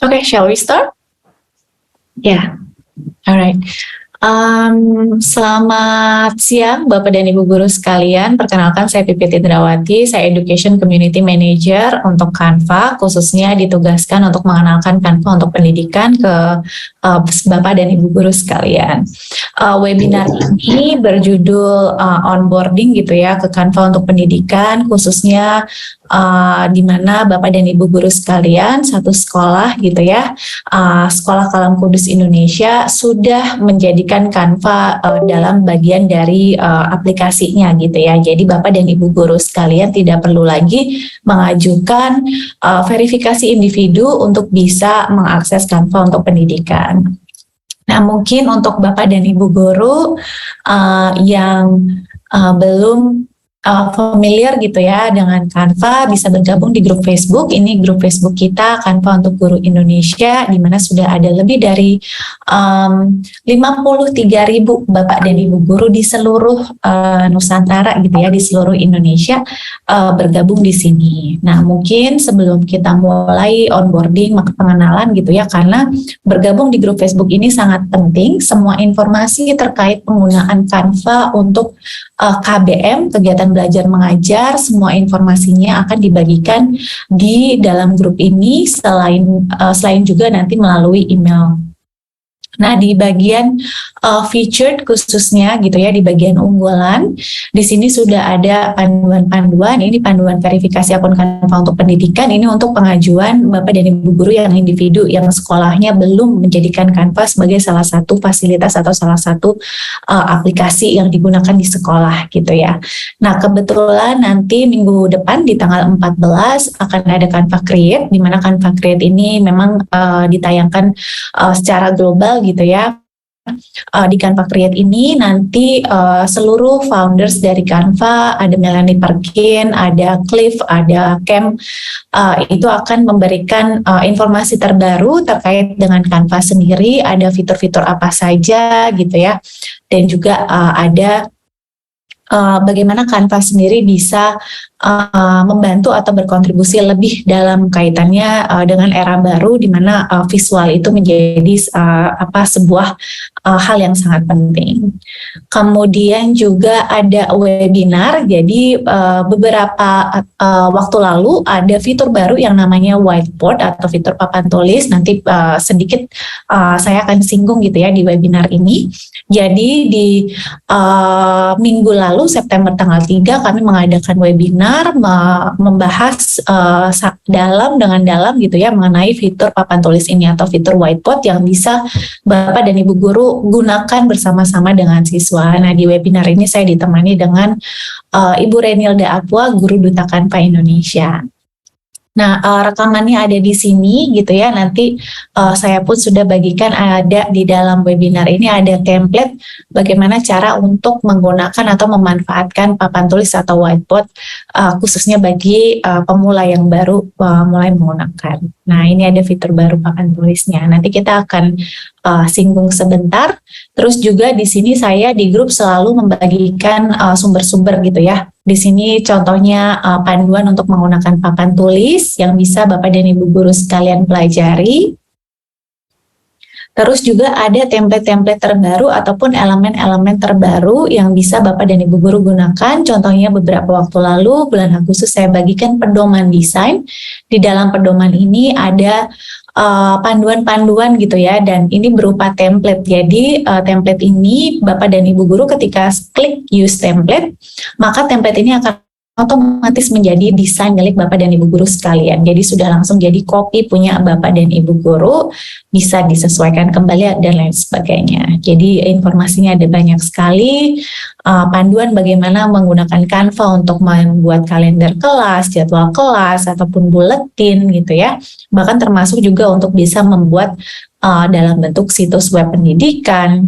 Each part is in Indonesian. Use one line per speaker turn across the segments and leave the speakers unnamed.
Okay, shall we start? Yeah, alright. Selamat siang Bapak dan Ibu Guru sekalian. Perkenalkan, saya Pipit Indrawati, saya Education Community Manager untuk Canva, khususnya ditugaskan untuk mengenalkan Canva untuk pendidikan ke Bapak dan Ibu Guru sekalian. Webinar ini berjudul onboarding gitu ya ke Canva untuk pendidikan, khususnya di mana Bapak dan Ibu Guru sekalian satu sekolah gitu ya, Sekolah Kalam Kudus Indonesia sudah menjadikan Canva dalam bagian dari aplikasinya gitu ya. Jadi Bapak dan Ibu Guru sekalian tidak perlu lagi mengajukan verifikasi individu untuk bisa mengakses Canva untuk pendidikan. Nah, mungkin untuk Bapak dan Ibu Guru yang belum familiar gitu ya dengan Canva, bisa bergabung di grup Facebook. Ini grup Facebook kita, Canva untuk Guru Indonesia, di mana sudah ada lebih dari 53.000 Bapak dan Ibu Guru di seluruh Nusantara gitu ya, di seluruh Indonesia bergabung di sini. Nah, mungkin sebelum kita mulai onboarding, maka pengenalan gitu ya, karena bergabung di grup Facebook ini sangat penting. Semua informasi terkait penggunaan Canva untuk KBM, kegiatan belajar mengajar, semua informasinya akan dibagikan di dalam grup ini, selain juga nanti melalui email. Nah, di bagian featured khususnya gitu ya, di bagian unggulan, di sini sudah ada panduan-panduan. Ini panduan verifikasi akun Canva untuk pendidikan. Ini untuk pengajuan Bapak dan Ibu Guru yang individu yang sekolahnya belum menjadikan Canva sebagai salah satu fasilitas atau salah satu aplikasi yang digunakan di sekolah gitu ya. Nah, kebetulan nanti minggu depan di tanggal 14 akan ada Canva Create, di mana Canva Create ini memang ditayangkan secara global gitu ya. Di Canva Create ini nanti seluruh founders dari Canva, ada Melanie Perkin, ada Cliff, ada Cam, itu akan memberikan informasi terbaru terkait dengan Canva sendiri, ada fitur-fitur apa saja gitu ya, dan juga ada bagaimana Canva sendiri bisa membantu atau berkontribusi lebih dalam kaitannya dengan era baru, di mana visual itu menjadi sebuah hal yang sangat penting. Kemudian juga ada webinar. Jadi beberapa waktu lalu ada fitur baru yang namanya whiteboard atau fitur papan tulis. Nanti sedikit saya akan singgung gitu ya di webinar ini. Jadi di minggu lalu September tanggal 3 kami mengadakan webinar membahas dalam gitu ya mengenai fitur papan tulis ini atau fitur whiteboard yang bisa Bapak dan Ibu Guru gunakan bersama-sama dengan siswa. Nah, di webinar ini saya ditemani dengan Ibu Renilda Apua, Guru Duta Canva Indonesia. Nah, rekamannya ada di sini gitu ya. Nanti saya pun sudah bagikan, ada di dalam webinar ini ada template bagaimana cara untuk menggunakan atau memanfaatkan papan tulis atau whiteboard khususnya bagi pemula yang baru mulai menggunakan. Nah, ini ada fitur baru papan tulisnya. Nanti kita akan singgung sebentar. Terus juga di sini saya di grup selalu membagikan sumber-sumber gitu ya. Di sini contohnya panduan untuk menggunakan papan tulis yang bisa Bapak dan Ibu Guru sekalian pelajari. Terus juga ada template-template terbaru ataupun elemen-elemen terbaru yang bisa Bapak dan Ibu Guru gunakan. Contohnya beberapa waktu lalu, bulan Agustus, saya bagikan pedoman desain. Di dalam pedoman ini ada panduan-panduan gitu ya, dan ini berupa template. Jadi template ini Bapak dan Ibu Guru ketika klik use template, maka template ini akan otomatis menjadi desain milik Bapak dan Ibu Guru sekalian. Jadi sudah langsung jadi copy punya Bapak dan Ibu Guru, bisa disesuaikan kembali dan lain sebagainya. Jadi informasinya ada banyak sekali, panduan bagaimana menggunakan Canva untuk membuat kalender kelas, jadwal kelas, ataupun buletin gitu ya. Bahkan termasuk juga untuk bisa membuat dalam bentuk situs web pendidikan,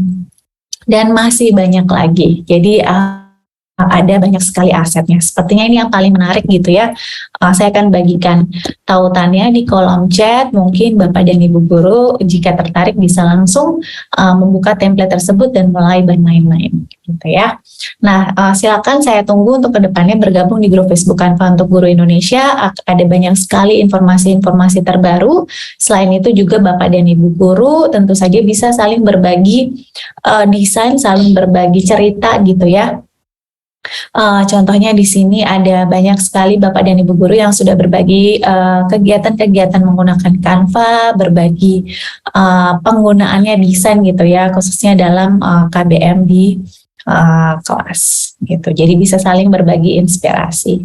dan masih banyak lagi. Jadi ada banyak sekali asetnya. Sepertinya ini yang paling menarik gitu ya. Saya akan bagikan tautannya di kolom chat. Mungkin Bapak dan Ibu Guru jika tertarik bisa langsung membuka template tersebut dan mulai bermain-main gitu ya. Nah, silakan saya tunggu untuk kedepannya bergabung di grup Facebook Canva untuk Guru Indonesia. Ada banyak sekali informasi-informasi terbaru. Selain itu juga Bapak dan Ibu Guru tentu saja bisa saling berbagi desain, saling berbagi cerita gitu ya. Contohnya di sini ada banyak sekali Bapak dan Ibu Guru yang sudah berbagi kegiatan-kegiatan menggunakan Canva, berbagi penggunaannya desain gitu ya, khususnya dalam KBM di kelas gitu. Jadi bisa saling berbagi inspirasi.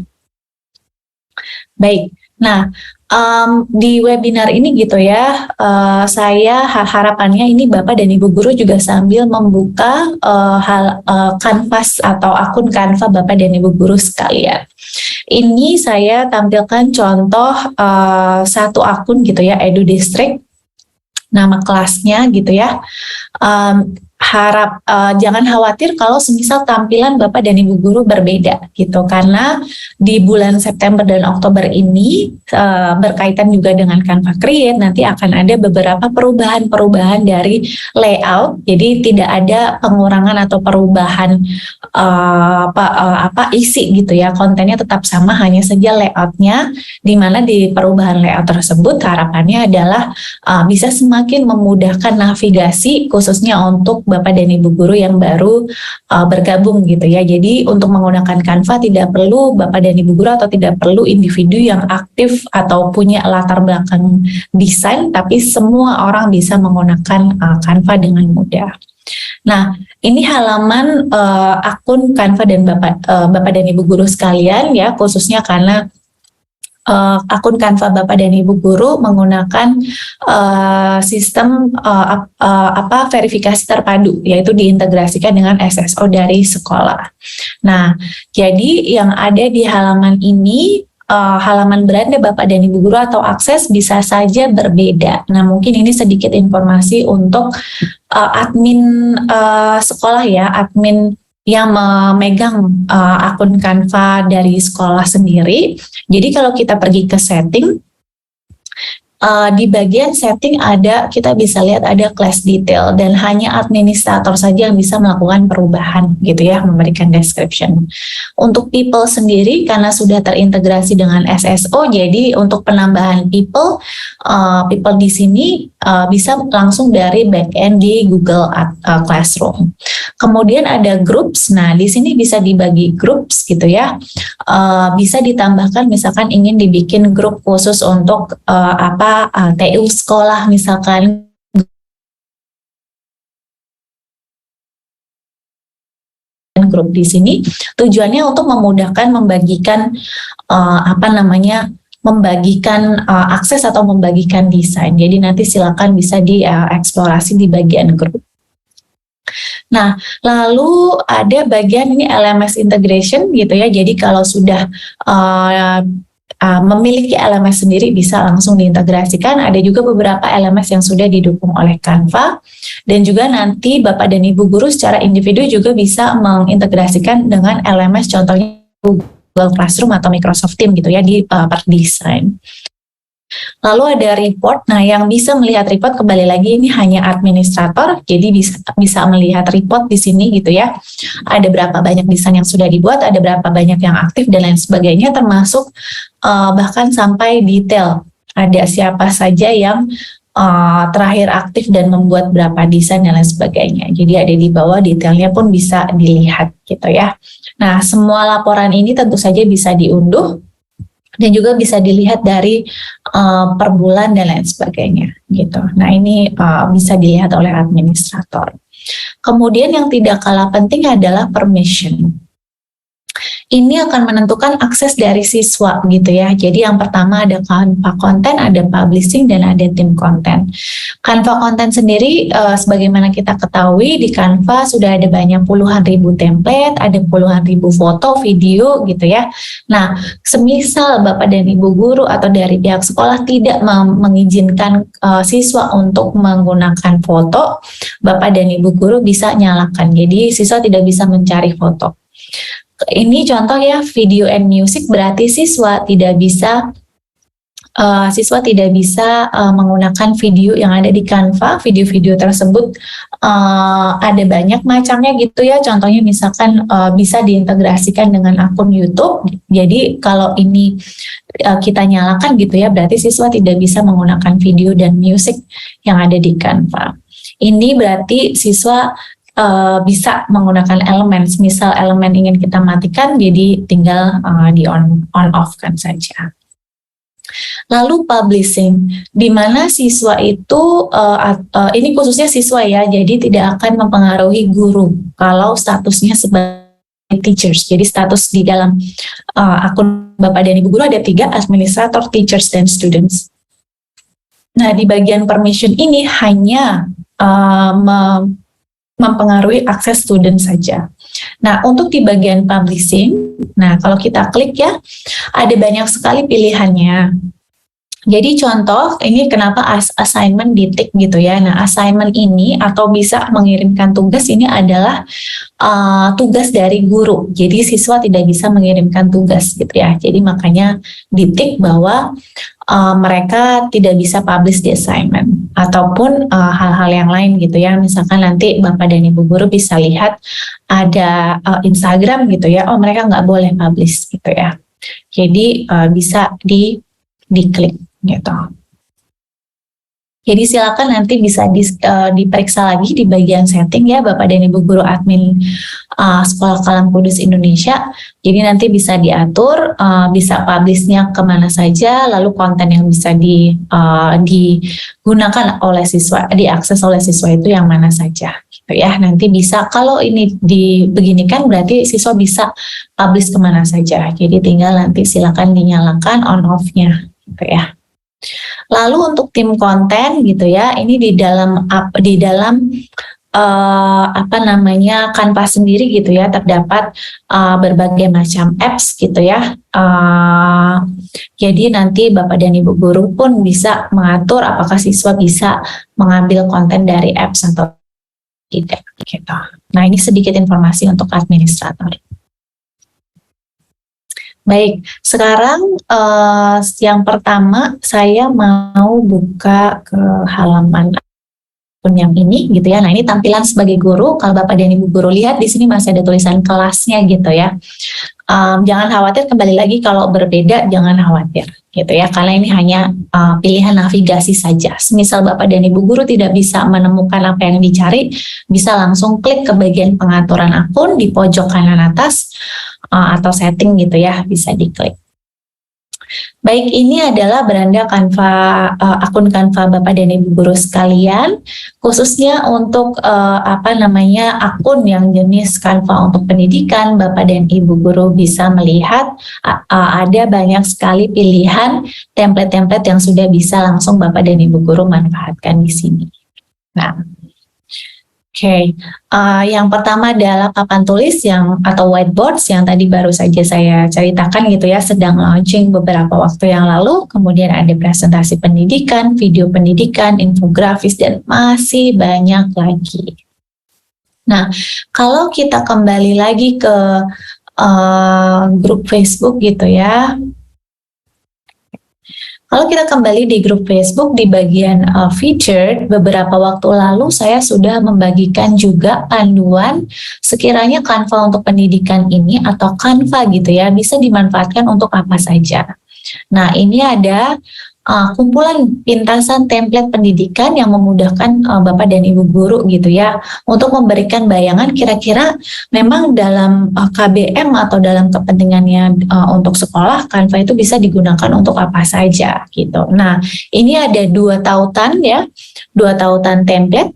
Baik, nah di webinar ini gitu ya, saya harapannya ini Bapak dan Ibu Guru juga sambil membuka kanvas atau akun Canva Bapak dan Ibu Guru sekalian. Ini saya tampilkan contoh satu akun gitu ya, Edu District, nama kelasnya gitu ya. Jangan khawatir kalau semisal tampilan Bapak dan Ibu Guru berbeda gitu, karena di bulan September dan Oktober ini berkaitan juga dengan Canva Create, nanti akan ada beberapa perubahan-perubahan dari layout. Jadi tidak ada pengurangan atau perubahan isi gitu ya, kontennya tetap sama, hanya saja layoutnya, di mana di perubahan layout tersebut harapannya adalah bisa semakin memudahkan navigasi khususnya untuk Bapak dan Ibu Guru yang baru bergabung gitu ya. Jadi untuk menggunakan Canva tidak perlu Bapak dan Ibu Guru atau tidak perlu individu yang aktif atau punya latar belakang desain, tapi semua orang bisa menggunakan Canva dengan mudah. Nah, ini halaman akun Canva dan Bapak dan Ibu Guru sekalian ya, khususnya karena akun Canva Bapak dan Ibu Guru menggunakan sistem verifikasi terpadu, yaitu diintegrasikan dengan SSO dari sekolah. Nah, jadi yang ada di halaman ini, halaman beranda Bapak dan Ibu Guru atau akses bisa saja berbeda. Nah, mungkin ini sedikit informasi untuk admin sekolah ya, admin yang memegang akun Canva dari sekolah sendiri. Jadi kalau kita pergi ke setting, di bagian setting kita bisa lihat ada class detail, dan hanya administrator saja yang bisa melakukan perubahan gitu ya, memberikan description. Untuk people sendiri karena sudah terintegrasi dengan SSO, jadi untuk penambahan people di sini bisa langsung dari backend di Google Classroom. Kemudian ada groups. Nah, di sini bisa dibagi groups gitu ya. Bisa ditambahkan misalkan ingin dibikin grup khusus untuk TU sekolah misalkan, grup di sini tujuannya untuk memudahkan membagikan membagikan akses atau membagikan desain. Jadi nanti silakan bisa dieksplorasi di bagian grup. Nah, lalu ada bagian ini LMS integration gitu ya. Jadi kalau sudah memiliki LMS sendiri bisa langsung diintegrasikan. Ada juga beberapa LMS yang sudah didukung oleh Canva, dan juga nanti Bapak dan Ibu Guru secara individu juga bisa mengintegrasikan dengan LMS, contohnya Google Classroom atau Microsoft Teams gitu ya di part desain. Lalu ada report. Nah, yang bisa melihat report kembali lagi ini hanya administrator, jadi bisa melihat report di sini gitu ya. Ada berapa banyak desain yang sudah dibuat, ada berapa banyak yang aktif dan lain sebagainya, termasuk bahkan sampai detail. Ada siapa saja yang terakhir aktif dan membuat berapa desain dan lain sebagainya. Jadi ada di bawah, detailnya pun bisa dilihat gitu ya. Nah, semua laporan ini tentu saja bisa diunduh dan juga bisa dilihat dari per bulan dan lain sebagainya gitu. Nah, ini bisa dilihat oleh administrator. Kemudian yang tidak kalah penting adalah permission. Ini akan menentukan akses dari siswa gitu ya. Jadi yang pertama ada Canva konten, ada publishing, dan ada tim konten. Canva konten sendiri sebagaimana kita ketahui di Canva sudah ada banyak puluhan ribu template, ada puluhan ribu foto, video gitu ya. Nah, semisal Bapak dan Ibu Guru atau dari pihak sekolah tidak mengizinkan siswa untuk menggunakan foto, Bapak dan Ibu Guru bisa nyalakan. Jadi siswa tidak bisa mencari foto. ini contoh ya, video and music, berarti siswa tidak bisa menggunakan video yang ada di Canva. Video-video tersebut ada banyak macamnya gitu ya. Contohnya misalkan bisa diintegrasikan dengan akun YouTube. Jadi kalau ini kita nyalakan gitu ya, berarti siswa tidak bisa menggunakan video dan musik yang ada di Canva. Ini berarti siswa bisa menggunakan elemen. Misal elemen ingin kita matikan, jadi tinggal di on off kan saja. Lalu publishing, di mana siswa itu, ini khususnya siswa ya, jadi tidak akan mempengaruhi guru kalau statusnya sebagai teachers. Jadi status di dalam akun Bapak dan Ibu guru ada 3, administrator, teachers, dan students. Nah, di bagian permission ini hanya mempengaruhi akses student saja. Nah, untuk di bagian publishing, nah kalau kita klik ya, ada banyak sekali pilihannya. Jadi contoh, ini kenapa assignment di tick gitu ya. Nah, assignment ini atau bisa mengirimkan tugas ini adalah tugas dari guru. Jadi siswa tidak bisa mengirimkan tugas gitu ya. Jadi makanya di tick bahwa mereka tidak bisa publish di assignment ataupun hal-hal yang lain gitu ya. Misalkan nanti Bapak dan Ibu guru bisa lihat ada Instagram gitu ya. Oh, mereka nggak boleh publish gitu ya. Jadi bisa diklik gitu. Jadi silakan nanti bisa diperiksa lagi di bagian setting ya Bapak dan Ibu guru admin Sekolah Kalam Kudus Indonesia. Jadi nanti bisa diatur, bisa publishnya kemana saja, lalu konten yang bisa digunakan oleh siswa, diakses oleh siswa itu yang mana saja. Gitu ya. Nanti bisa, kalau ini dibeginikan berarti siswa bisa publish kemana saja. Jadi tinggal nanti silakan dinyalakan on off-nya. Gitu ya. Lalu untuk tim konten gitu ya, ini di dalam Canva sendiri gitu ya, terdapat berbagai macam apps gitu ya. Jadi nanti Bapak dan Ibu guru pun bisa mengatur apakah siswa bisa mengambil konten dari apps atau tidak gitu. Nah, ini sedikit informasi untuk administrator. Baik, sekarang yang pertama saya mau buka ke halaman akun yang ini gitu ya. Nah, ini tampilan sebagai guru. Kalau Bapak dan Ibu guru lihat di sini masih ada tulisan kelasnya gitu ya. Jangan khawatir, kembali lagi kalau berbeda jangan khawatir gitu ya, karena ini hanya pilihan navigasi saja. Semisal Bapak dan Ibu guru tidak bisa menemukan apa yang dicari, bisa langsung klik ke bagian pengaturan akun di pojok kanan atas atau setting gitu ya, bisa diklik. Baik, ini adalah beranda Canva, akun Canva Bapak dan Ibu guru sekalian, khususnya untuk akun yang jenis Canva untuk pendidikan. Bapak dan Ibu guru bisa melihat ada banyak sekali pilihan template-template yang sudah bisa langsung Bapak dan Ibu guru manfaatkan di sini. Nah, Oke, yang pertama adalah papan tulis atau whiteboards yang tadi baru saja saya ceritakan gitu ya, sedang launching beberapa waktu yang lalu. Kemudian ada presentasi pendidikan, video pendidikan, infografis, dan masih banyak lagi. Nah, kalau kita kembali lagi ke grup Facebook gitu ya. Kalau kita kembali di grup Facebook di bagian featured, beberapa waktu lalu saya sudah membagikan juga panduan sekiranya Canva untuk pendidikan ini atau Canva gitu ya, bisa dimanfaatkan untuk apa saja. Nah, ini ada kumpulan pintasan template pendidikan yang memudahkan Bapak dan Ibu guru gitu ya, untuk memberikan bayangan kira-kira memang dalam KBM atau dalam kepentingannya untuk sekolah, Canva itu bisa digunakan untuk apa saja gitu. Nah, ini ada 2 tautan ya, 2 tautan template.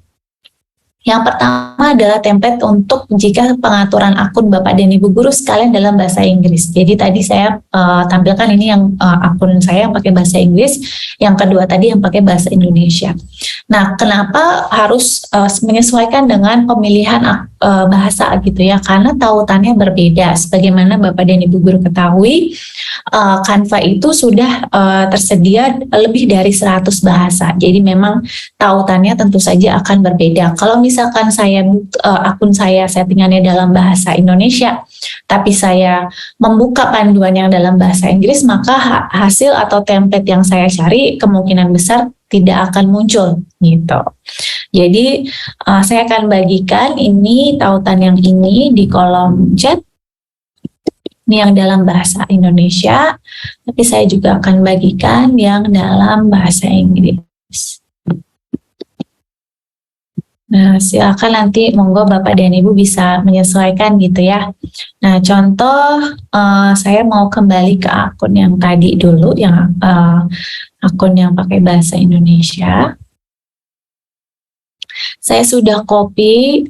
Yang pertama adalah template untuk jika pengaturan akun Bapak dan Ibu guru sekalian dalam bahasa Inggris. Jadi tadi saya tampilkan ini yang akun saya yang pakai bahasa Inggris, yang kedua tadi yang pakai bahasa Indonesia. Nah, kenapa harus menyesuaikan dengan pemilihan bahasa gitu ya, karena tautannya berbeda. Sebagaimana Bapak dan Ibu guru ketahui, Canva itu sudah tersedia lebih dari 100 bahasa. Jadi memang tautannya tentu saja akan berbeda. Kalau misalkan akun saya settingannya dalam bahasa Indonesia, tapi saya membuka panduan yang dalam bahasa Inggris, maka hasil atau template yang saya cari kemungkinan besar tidak akan muncul gitu. Jadi saya akan bagikan ini tautan yang ini di kolom chat. Ini yang dalam bahasa Indonesia, tapi saya juga akan bagikan yang dalam bahasa Inggris. Nah, silakan nanti monggo Bapak dan Ibu bisa menyesuaikan gitu ya. Nah, contoh saya mau kembali ke akun yang tadi dulu, yang akun yang pakai bahasa Indonesia. Saya sudah copy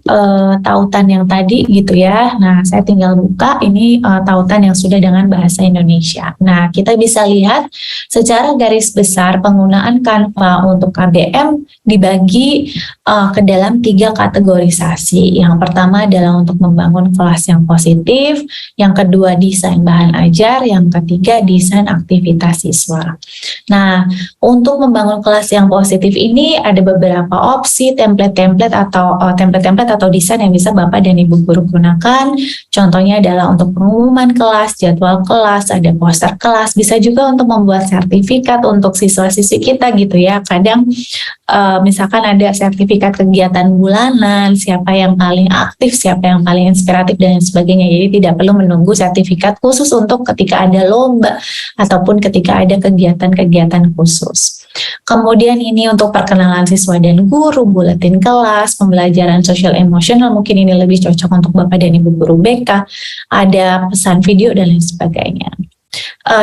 tautan yang tadi gitu ya. Nah, saya tinggal buka ini tautan yang sudah dengan bahasa Indonesia. Nah, kita bisa lihat secara garis besar penggunaan Canva untuk KBM dibagi ke dalam 3 kategorisasi. Yang pertama adalah untuk membangun kelas yang positif, yang kedua desain bahan ajar, yang ketiga desain aktivitas siswa. Nah, untuk membangun kelas yang positif ini ada beberapa opsi template-template atau desain yang bisa Bapak dan Ibu guru gunakan. Contohnya adalah untuk pengumuman kelas, jadwal kelas, ada poster kelas, bisa juga untuk membuat sertifikat untuk siswa-siswi kita gitu ya. Kadang misalkan ada sertifikat kegiatan bulanan, siapa yang paling aktif, siapa yang paling inspiratif dan sebagainya. Jadi tidak perlu menunggu sertifikat khusus untuk ketika ada lomba ataupun ketika ada kegiatan-kegiatan khusus. Kemudian ini untuk perkenalan siswa dan guru, buletin kelas, pembelajaran sosial emosional, mungkin ini lebih cocok untuk Bapak dan Ibu guru BK, ada pesan video dan lain sebagainya.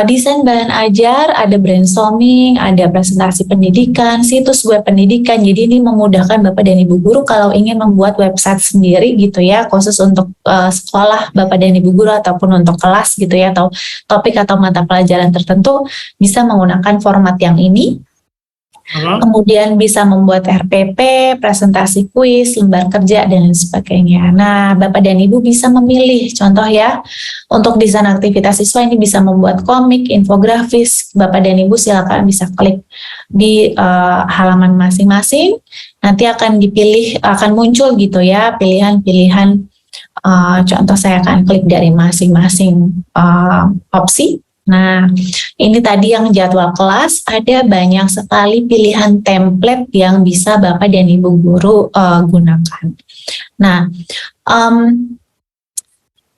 Desain bahan ajar, ada brainstorming, ada presentasi pendidikan, situs web pendidikan. Jadi ini memudahkan Bapak dan Ibu guru kalau ingin membuat website sendiri gitu ya, khusus untuk sekolah Bapak dan Ibu guru ataupun untuk kelas gitu ya, atau topik atau mata pelajaran tertentu, bisa menggunakan format yang ini. Kemudian bisa membuat RPP, presentasi kuis, lembar kerja, dan lain sebagainya. Nah, Bapak dan Ibu bisa memilih, contoh ya, untuk desain aktivitas siswa ini bisa membuat komik, infografis. Bapak dan Ibu silakan bisa klik di halaman masing-masing, nanti akan muncul gitu ya, pilihan-pilihan. Contoh saya akan klik dari masing-masing opsi. Nah, ini tadi yang jadwal kelas, ada banyak sekali pilihan template yang bisa Bapak dan Ibu guru gunakan. Nah,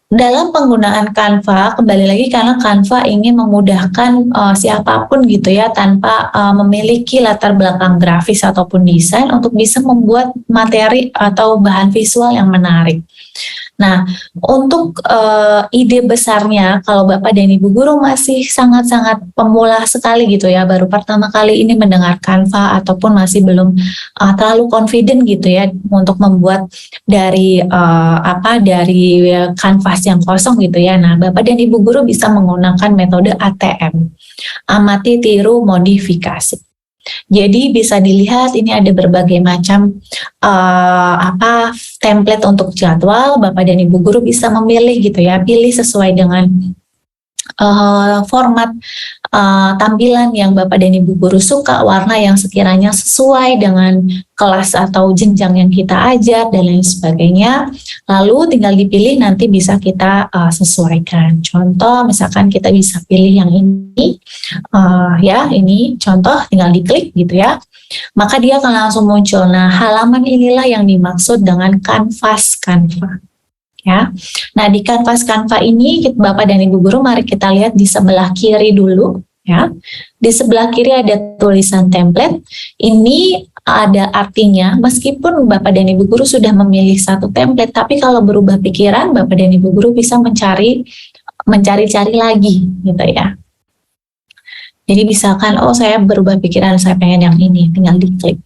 dalam penggunaan Canva, kembali lagi karena Canva ingin memudahkan siapapun gitu ya, tanpa memiliki latar belakang grafis ataupun desain untuk bisa membuat materi atau bahan visual yang menarik. Nah, untuk ide besarnya, kalau Bapak dan Ibu guru masih sangat-sangat pemula sekali gitu ya, baru pertama kali ini mendengar Canva ataupun masih belum terlalu confident gitu ya untuk membuat dari kanvas yang kosong gitu ya. Nah, Bapak dan Ibu guru bisa menggunakan metode ATM, amati, tiru, modifikasi. Jadi bisa dilihat ini ada berbagai macam template untuk jadwal. Bapak dan Ibu guru bisa memilih gitu ya, pilih sesuai dengan format tampilan yang Bapak dan Ibu guru suka, warna yang sekiranya sesuai dengan kelas atau jenjang yang kita ajar dan lain sebagainya. Lalu tinggal dipilih, nanti bisa kita sesuaikan. Contoh misalkan kita bisa pilih yang ini, ini contoh, tinggal diklik gitu ya, maka dia akan langsung muncul. Nah, halaman inilah yang dimaksud dengan kanvas Canva. Ya, nah di kanvas Canva ini Bapak dan Ibu guru, mari kita lihat di sebelah kiri dulu ya. Di sebelah kiri ada tulisan template. Ini ada artinya, meskipun Bapak dan Ibu guru sudah memilih satu template, tapi kalau berubah pikiran, Bapak dan Ibu guru bisa mencari-cari lagi gitu ya. Jadi misalkan, saya berubah pikiran, saya pengen yang ini, tinggal diklik.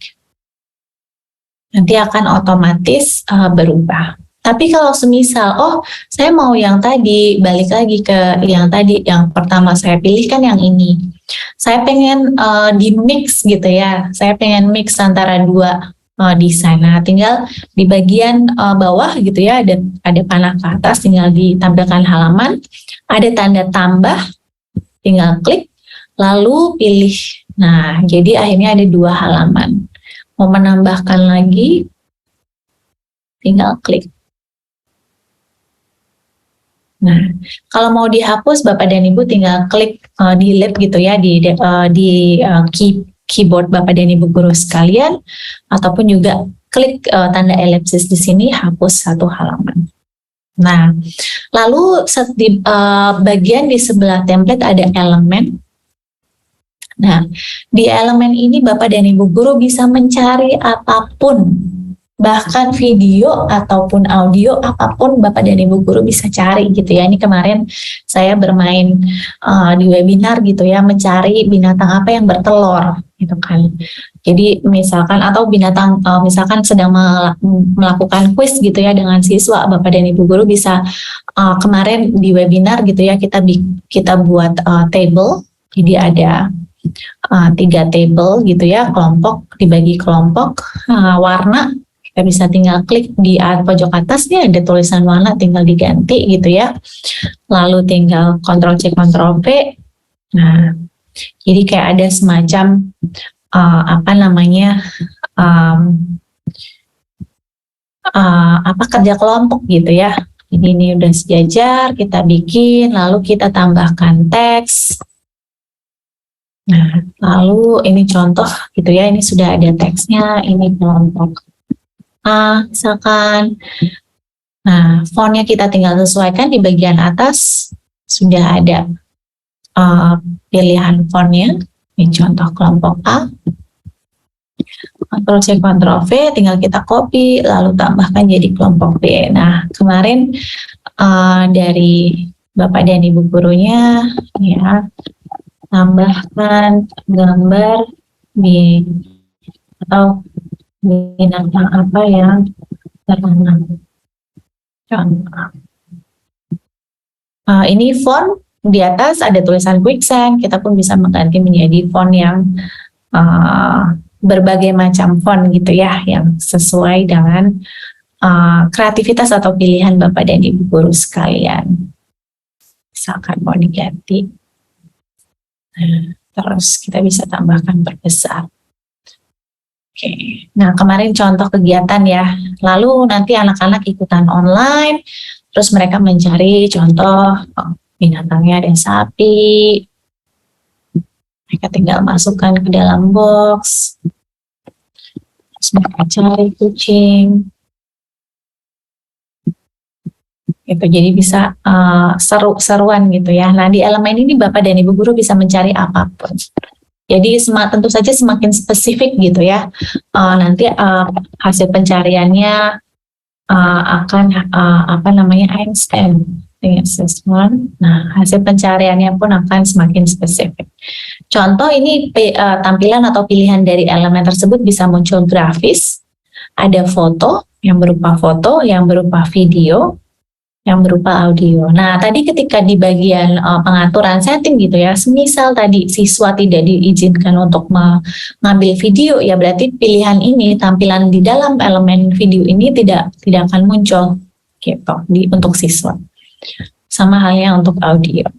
Nanti akan otomatis berubah. Tapi kalau semisal, saya mau yang tadi, balik lagi ke yang tadi, yang pertama saya pilih kan yang ini. Saya pengen di mix gitu ya, saya pengen mix antara dua desain. Nah, tinggal di bagian bawah gitu ya, ada panah ke atas, tinggal ditampilkan halaman, ada tanda tambah, tinggal klik, lalu pilih. Nah, jadi akhirnya ada 2 halaman. Mau menambahkan lagi, tinggal klik. Nah, kalau mau dihapus Bapak dan Ibu tinggal klik delete gitu ya di keyboard Bapak dan Ibu guru sekalian, ataupun juga klik tanda elipsis di sini, hapus 1 halaman. Nah, lalu di bagian di sebelah template ada elemen. Nah, di elemen ini Bapak dan Ibu guru bisa mencari apapun, bahkan video ataupun audio, apapun Bapak dan Ibu guru bisa cari gitu ya. Ini kemarin saya bermain di webinar gitu ya, mencari binatang apa yang bertelur gitu kan. Jadi misalkan atau binatang misalkan sedang melakukan kuis gitu ya dengan siswa, Bapak dan Ibu guru bisa kemarin di webinar gitu ya, kita buat table. Jadi ada 3 table gitu ya, kelompok, dibagi kelompok, warna. Kita bisa tinggal klik di pojok atas nih ada tulisan warna, tinggal diganti gitu ya. Lalu tinggal Ctrl+C Ctrl+V. Nah, jadi kayak ada semacam kerja kelompok gitu ya. Ini udah sejajar, kita bikin, lalu kita tambahkan teks. Nah, lalu ini contoh gitu ya, ini sudah ada teksnya, ini kelompok A misalkan. Nah, fontnya kita tinggal sesuaikan, di bagian atas sudah ada pilihan fontnya. Ini contoh kelompok A. Ctrl+C Ctrl+V, tinggal kita copy lalu tambahkan jadi kelompok B. Nah, kemarin dari Bapak dan Ibu gurunya ya, tambahkan gambar atau binatang apa yang tertanam. Contoh. Ini font di atas ada tulisan Quicksand. Kita pun bisa mengganti menjadi font yang berbagai macam font gitu ya, yang sesuai dengan kreativitas atau pilihan Bapak dan Ibu guru sekalian. Misalkan mau diganti. Terus kita bisa tambahkan perbesar. Oke. Nah, kemarin contoh kegiatan ya. Lalu nanti anak-anak ikutan online, terus mereka mencari contoh binatangnya ada sapi. Mereka tinggal masukkan ke dalam box. Terus mereka cari kucing. Gitu, jadi bisa seru-seruan gitu ya. Nah, di elemen ini Bapak dan Ibu guru bisa mencari apapun. Jadi tentu saja semakin spesifik gitu ya. Nanti hasil pencariannya akan Einstein assessment. Nah, hasil pencariannya pun akan semakin spesifik. Contoh ini tampilan atau pilihan dari elemen tersebut bisa muncul grafis, ada foto, yang berupa video, yang berupa audio. Nah, tadi ketika di bagian pengaturan setting gitu ya, semisal tadi siswa tidak diizinkan untuk mengambil video, ya berarti pilihan ini, tampilan di dalam elemen video ini tidak akan muncul gitu untuk siswa. Sama halnya untuk audio.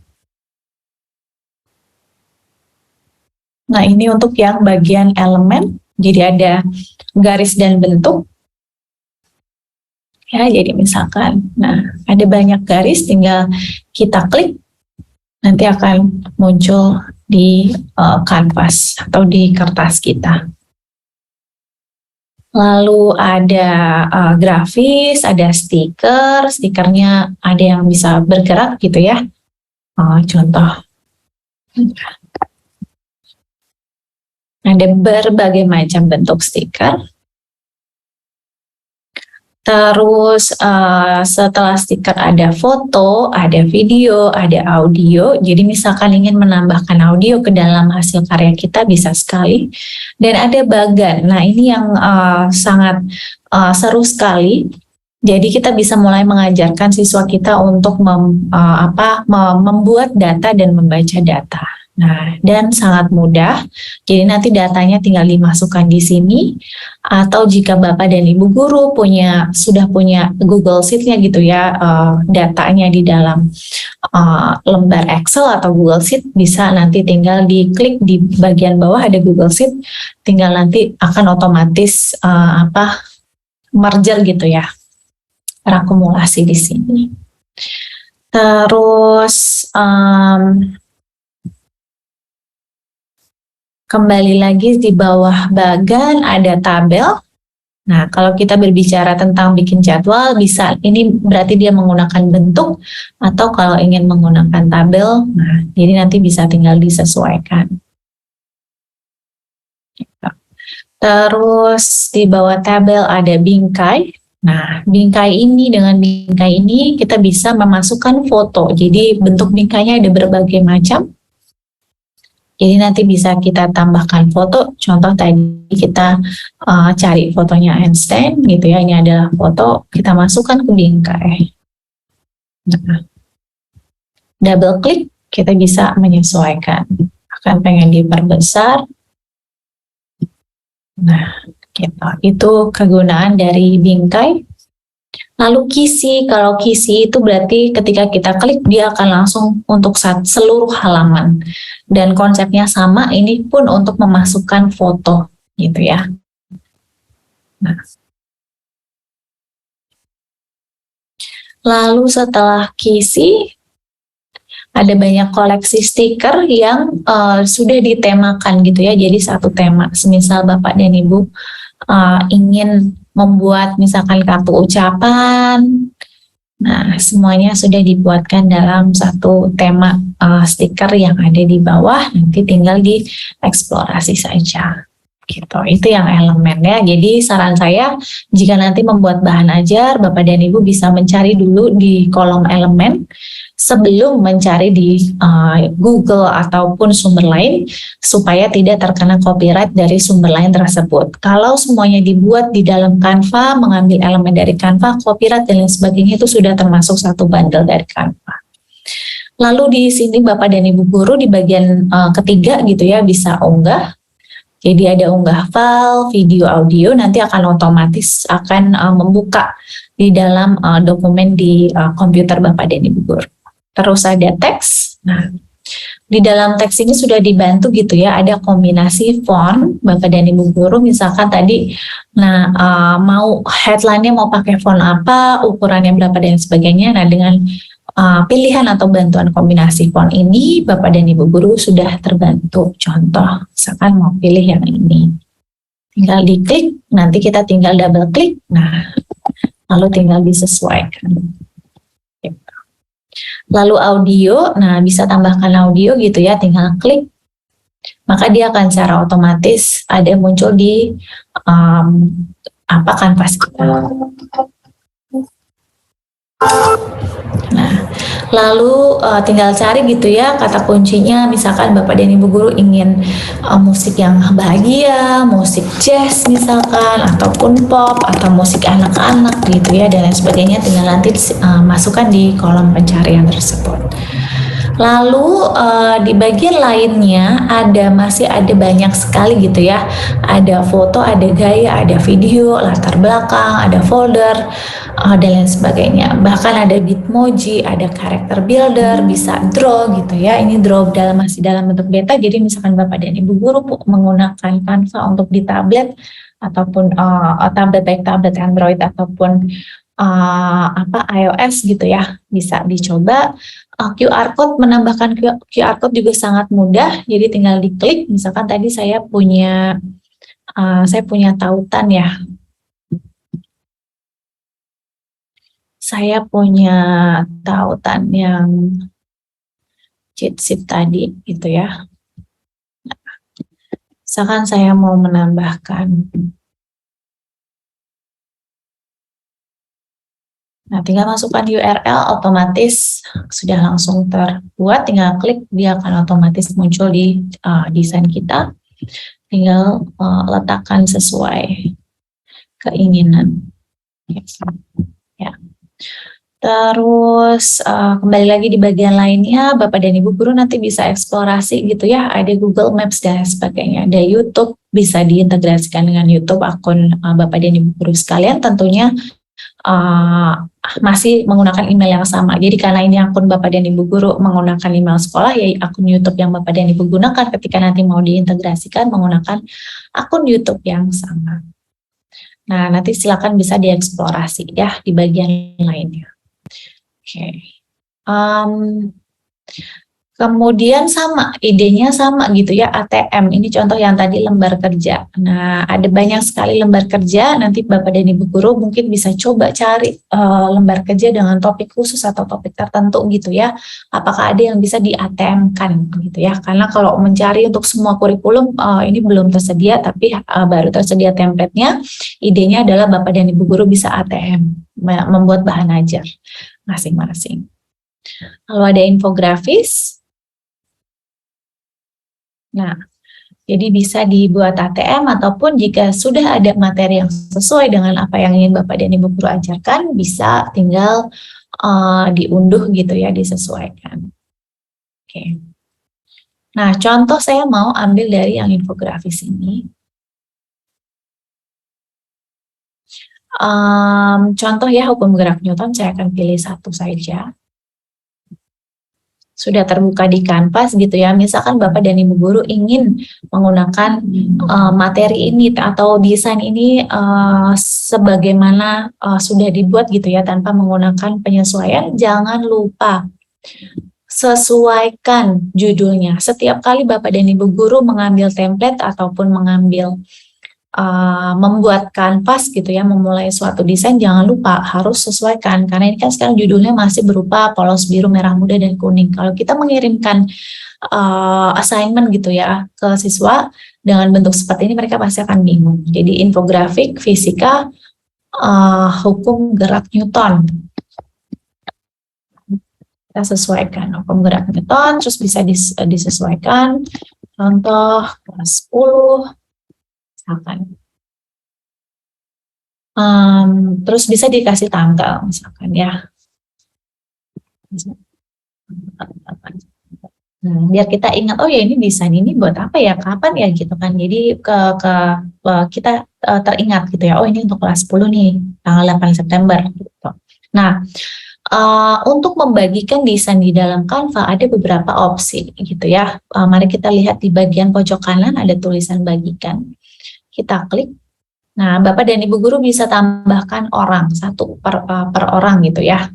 Nah, ini untuk yang bagian elemen, jadi ada garis dan bentuk. Ya, jadi misalkan, nah ada banyak garis, tinggal kita klik, nanti akan muncul di kanvas atau di kertas kita. Lalu ada grafis, ada stikernya ada yang bisa bergerak gitu ya. Contoh, ada berbagai macam bentuk stiker. Terus setelah stiker ada foto, ada video, ada audio. Jadi misalkan ingin menambahkan audio ke dalam hasil karya kita bisa sekali. Dan ada bagan. Nah, ini yang sangat seru sekali. Jadi kita bisa mulai mengajarkan siswa kita untuk membuat data dan membaca data. Nah, dan sangat mudah. Jadi nanti datanya tinggal dimasukkan di sini, atau jika Bapak dan Ibu guru sudah punya Google Sheet-nya gitu ya, datanya di dalam lembar Excel atau Google Sheet, bisa nanti tinggal diklik di bagian bawah ada Google Sheet, tinggal nanti akan otomatis merger gitu ya, terakumulasi di sini. Terus kembali lagi di bawah bagan ada tabel. Nah, kalau kita berbicara tentang bikin jadwal, bisa ini berarti dia menggunakan bentuk, atau kalau ingin menggunakan tabel, nah jadi nanti bisa tinggal disesuaikan. Terus di bawah tabel ada bingkai. Nah, dengan bingkai ini kita bisa memasukkan foto. Jadi bentuk bingkainya ada berbagai macam. Jadi nanti bisa kita tambahkan foto. Contoh tadi kita cari fotonya Einstein gitu ya. Ini adalah foto, kita masukkan ke bingkai. Nah, double klik, kita bisa menyesuaikan. Akan pengen diperbesar. Nah, gitu. Itu kegunaan dari bingkai. Lalu kisi, kalau kisi itu berarti ketika kita klik dia akan langsung untuk seluruh halaman. Dan konsepnya sama, ini pun untuk memasukkan foto gitu ya. Nah. Lalu setelah kisi, ada banyak koleksi stiker yang sudah ditemakan gitu ya, jadi satu tema. Semisal Bapak dan Ibu ingin membuat misalkan kartu ucapan, nah semuanya sudah dibuatkan dalam satu tema stiker yang ada di bawah, nanti tinggal dieksplorasi saja. Gitu. Itu yang elemennya. Jadi saran saya, jika nanti membuat bahan ajar, Bapak dan Ibu bisa mencari dulu di kolom elemen sebelum mencari di Google ataupun sumber lain, supaya tidak terkena copyright dari sumber lain tersebut. Kalau semuanya dibuat di dalam Canva, mengambil elemen dari Canva, copyright dan lain sebagainya itu sudah termasuk satu bundle dari Canva. Lalu di sini Bapak dan Ibu guru di bagian ketiga gitu ya, bisa unggah. Jadi ada unggah file, video, audio, nanti akan otomatis akan membuka di dalam dokumen di komputer Bapak dan Ibu guru. Terus ada teks. Nah, di dalam teks ini sudah dibantu gitu ya, ada kombinasi font Bapak dan Ibu guru. Misalkan tadi, mau headline-nya mau pakai font apa, ukurannya berapa dan sebagainya. Nah, dengan pilihan atau bantuan kombinasi font ini, Bapak dan Ibu guru sudah terbantu. Contoh, misalkan mau pilih yang ini, tinggal diklik, nanti kita tinggal double klik. Nah, lalu tinggal disesuaikan. Lalu audio, nah bisa tambahkan audio gitu ya, tinggal klik, maka dia akan secara otomatis ada muncul di kanvas kita. Nah, lalu tinggal cari gitu ya kata kuncinya, misalkan Bapak dan Ibu guru ingin musik yang bahagia, musik jazz misalkan, ataupun pop, atau musik anak-anak gitu ya, dan lain sebagainya, tinggal nanti masukkan di kolom pencarian tersebut. Lalu di bagian lainnya masih ada banyak sekali gitu ya, ada foto, ada gaya, ada video, latar belakang, ada folder, dan lain sebagainya. Bahkan ada Bitmoji, ada character builder, bisa draw gitu ya. Ini draw masih dalam bentuk beta, jadi misalkan Bapak dan Ibu guru menggunakan Canva untuk di tablet, ataupun tablet baik tablet Android ataupun iOS gitu ya, bisa dicoba. QR code, menambahkan QR code juga sangat mudah, jadi tinggal diklik. Misalkan tadi saya punya tautan ya, saya punya tautan yang cheat sheet tadi gitu ya. Misalkan saya mau menambahkan, nah tinggal masukkan URL, otomatis sudah langsung terbuat, tinggal klik, dia akan otomatis muncul di desain kita, tinggal letakkan sesuai keinginan ya. Terus kembali lagi di bagian lainnya, Bapak dan Ibu guru nanti bisa eksplorasi gitu ya, ada Google Maps dan sebagainya, ada YouTube, bisa diintegrasikan dengan YouTube akun Bapak dan Ibu guru sekalian, tentunya masih menggunakan email yang sama. Jadi karena ini akun Bapak dan Ibu guru menggunakan email sekolah, ya akun YouTube yang Bapak dan Ibu gunakan ketika nanti mau diintegrasikan menggunakan akun YouTube yang sama. Nah, nanti silakan bisa dieksplorasi ya di bagian lainnya. Oke. Kemudian sama, idenya sama gitu ya, ATM. Ini contoh yang tadi lembar kerja. Nah, ada banyak sekali lembar kerja, nanti Bapak dan Ibu guru mungkin bisa coba cari lembar kerja dengan topik khusus atau topik tertentu gitu ya. Apakah ada yang bisa di ATM-kan gitu ya. Karena kalau mencari untuk semua kurikulum, ini belum tersedia, tapi baru tersedia template-nya. Idenya adalah Bapak dan Ibu guru bisa ATM, membuat bahan ajar masing-masing. Lalu ada infografis. Nah, jadi bisa dibuat ATM ataupun jika sudah ada materi yang sesuai dengan apa yang ingin Bapak dan Ibu guru ajarkan, bisa tinggal diunduh gitu ya, disesuaikan. Oke. Nah, contoh saya mau ambil dari yang infografis ini. Contoh ya, hukum gerak Newton, saya akan pilih satu saja. Sudah terbuka di kanvas gitu ya, misalkan Bapak dan Ibu guru ingin menggunakan materi ini atau desain ini sebagaimana sudah dibuat gitu ya, tanpa menggunakan penyesuaian, jangan lupa sesuaikan judulnya. Setiap kali Bapak dan Ibu guru mengambil template ataupun mengambil membuat kanvas gitu ya, memulai suatu desain, jangan lupa harus sesuaikan, karena ini kan sekarang judulnya masih berupa polos biru, merah muda, dan kuning. Kalau kita mengirimkan assignment gitu ya ke siswa dengan bentuk seperti ini, mereka pasti akan bingung. Jadi infografik, fisika, hukum gerak Newton, kita sesuaikan hukum gerak Newton, terus bisa disesuaikan. Contoh kelas 10 misalkan. Terus bisa dikasih tanggal misalkan ya. Biar kita ingat, oh ya ini desain ini buat apa ya, kapan ya gitu kan. Jadi kita teringat gitu ya, oh ini untuk kelas 10 nih, tanggal 8 September gitu. Nah, untuk membagikan desain di dalam Canva ada beberapa opsi gitu ya. Mari kita lihat di bagian pojok kanan ada tulisan bagikan. Kita klik. Nah, Bapak dan Ibu guru bisa tambahkan orang, satu per orang gitu ya.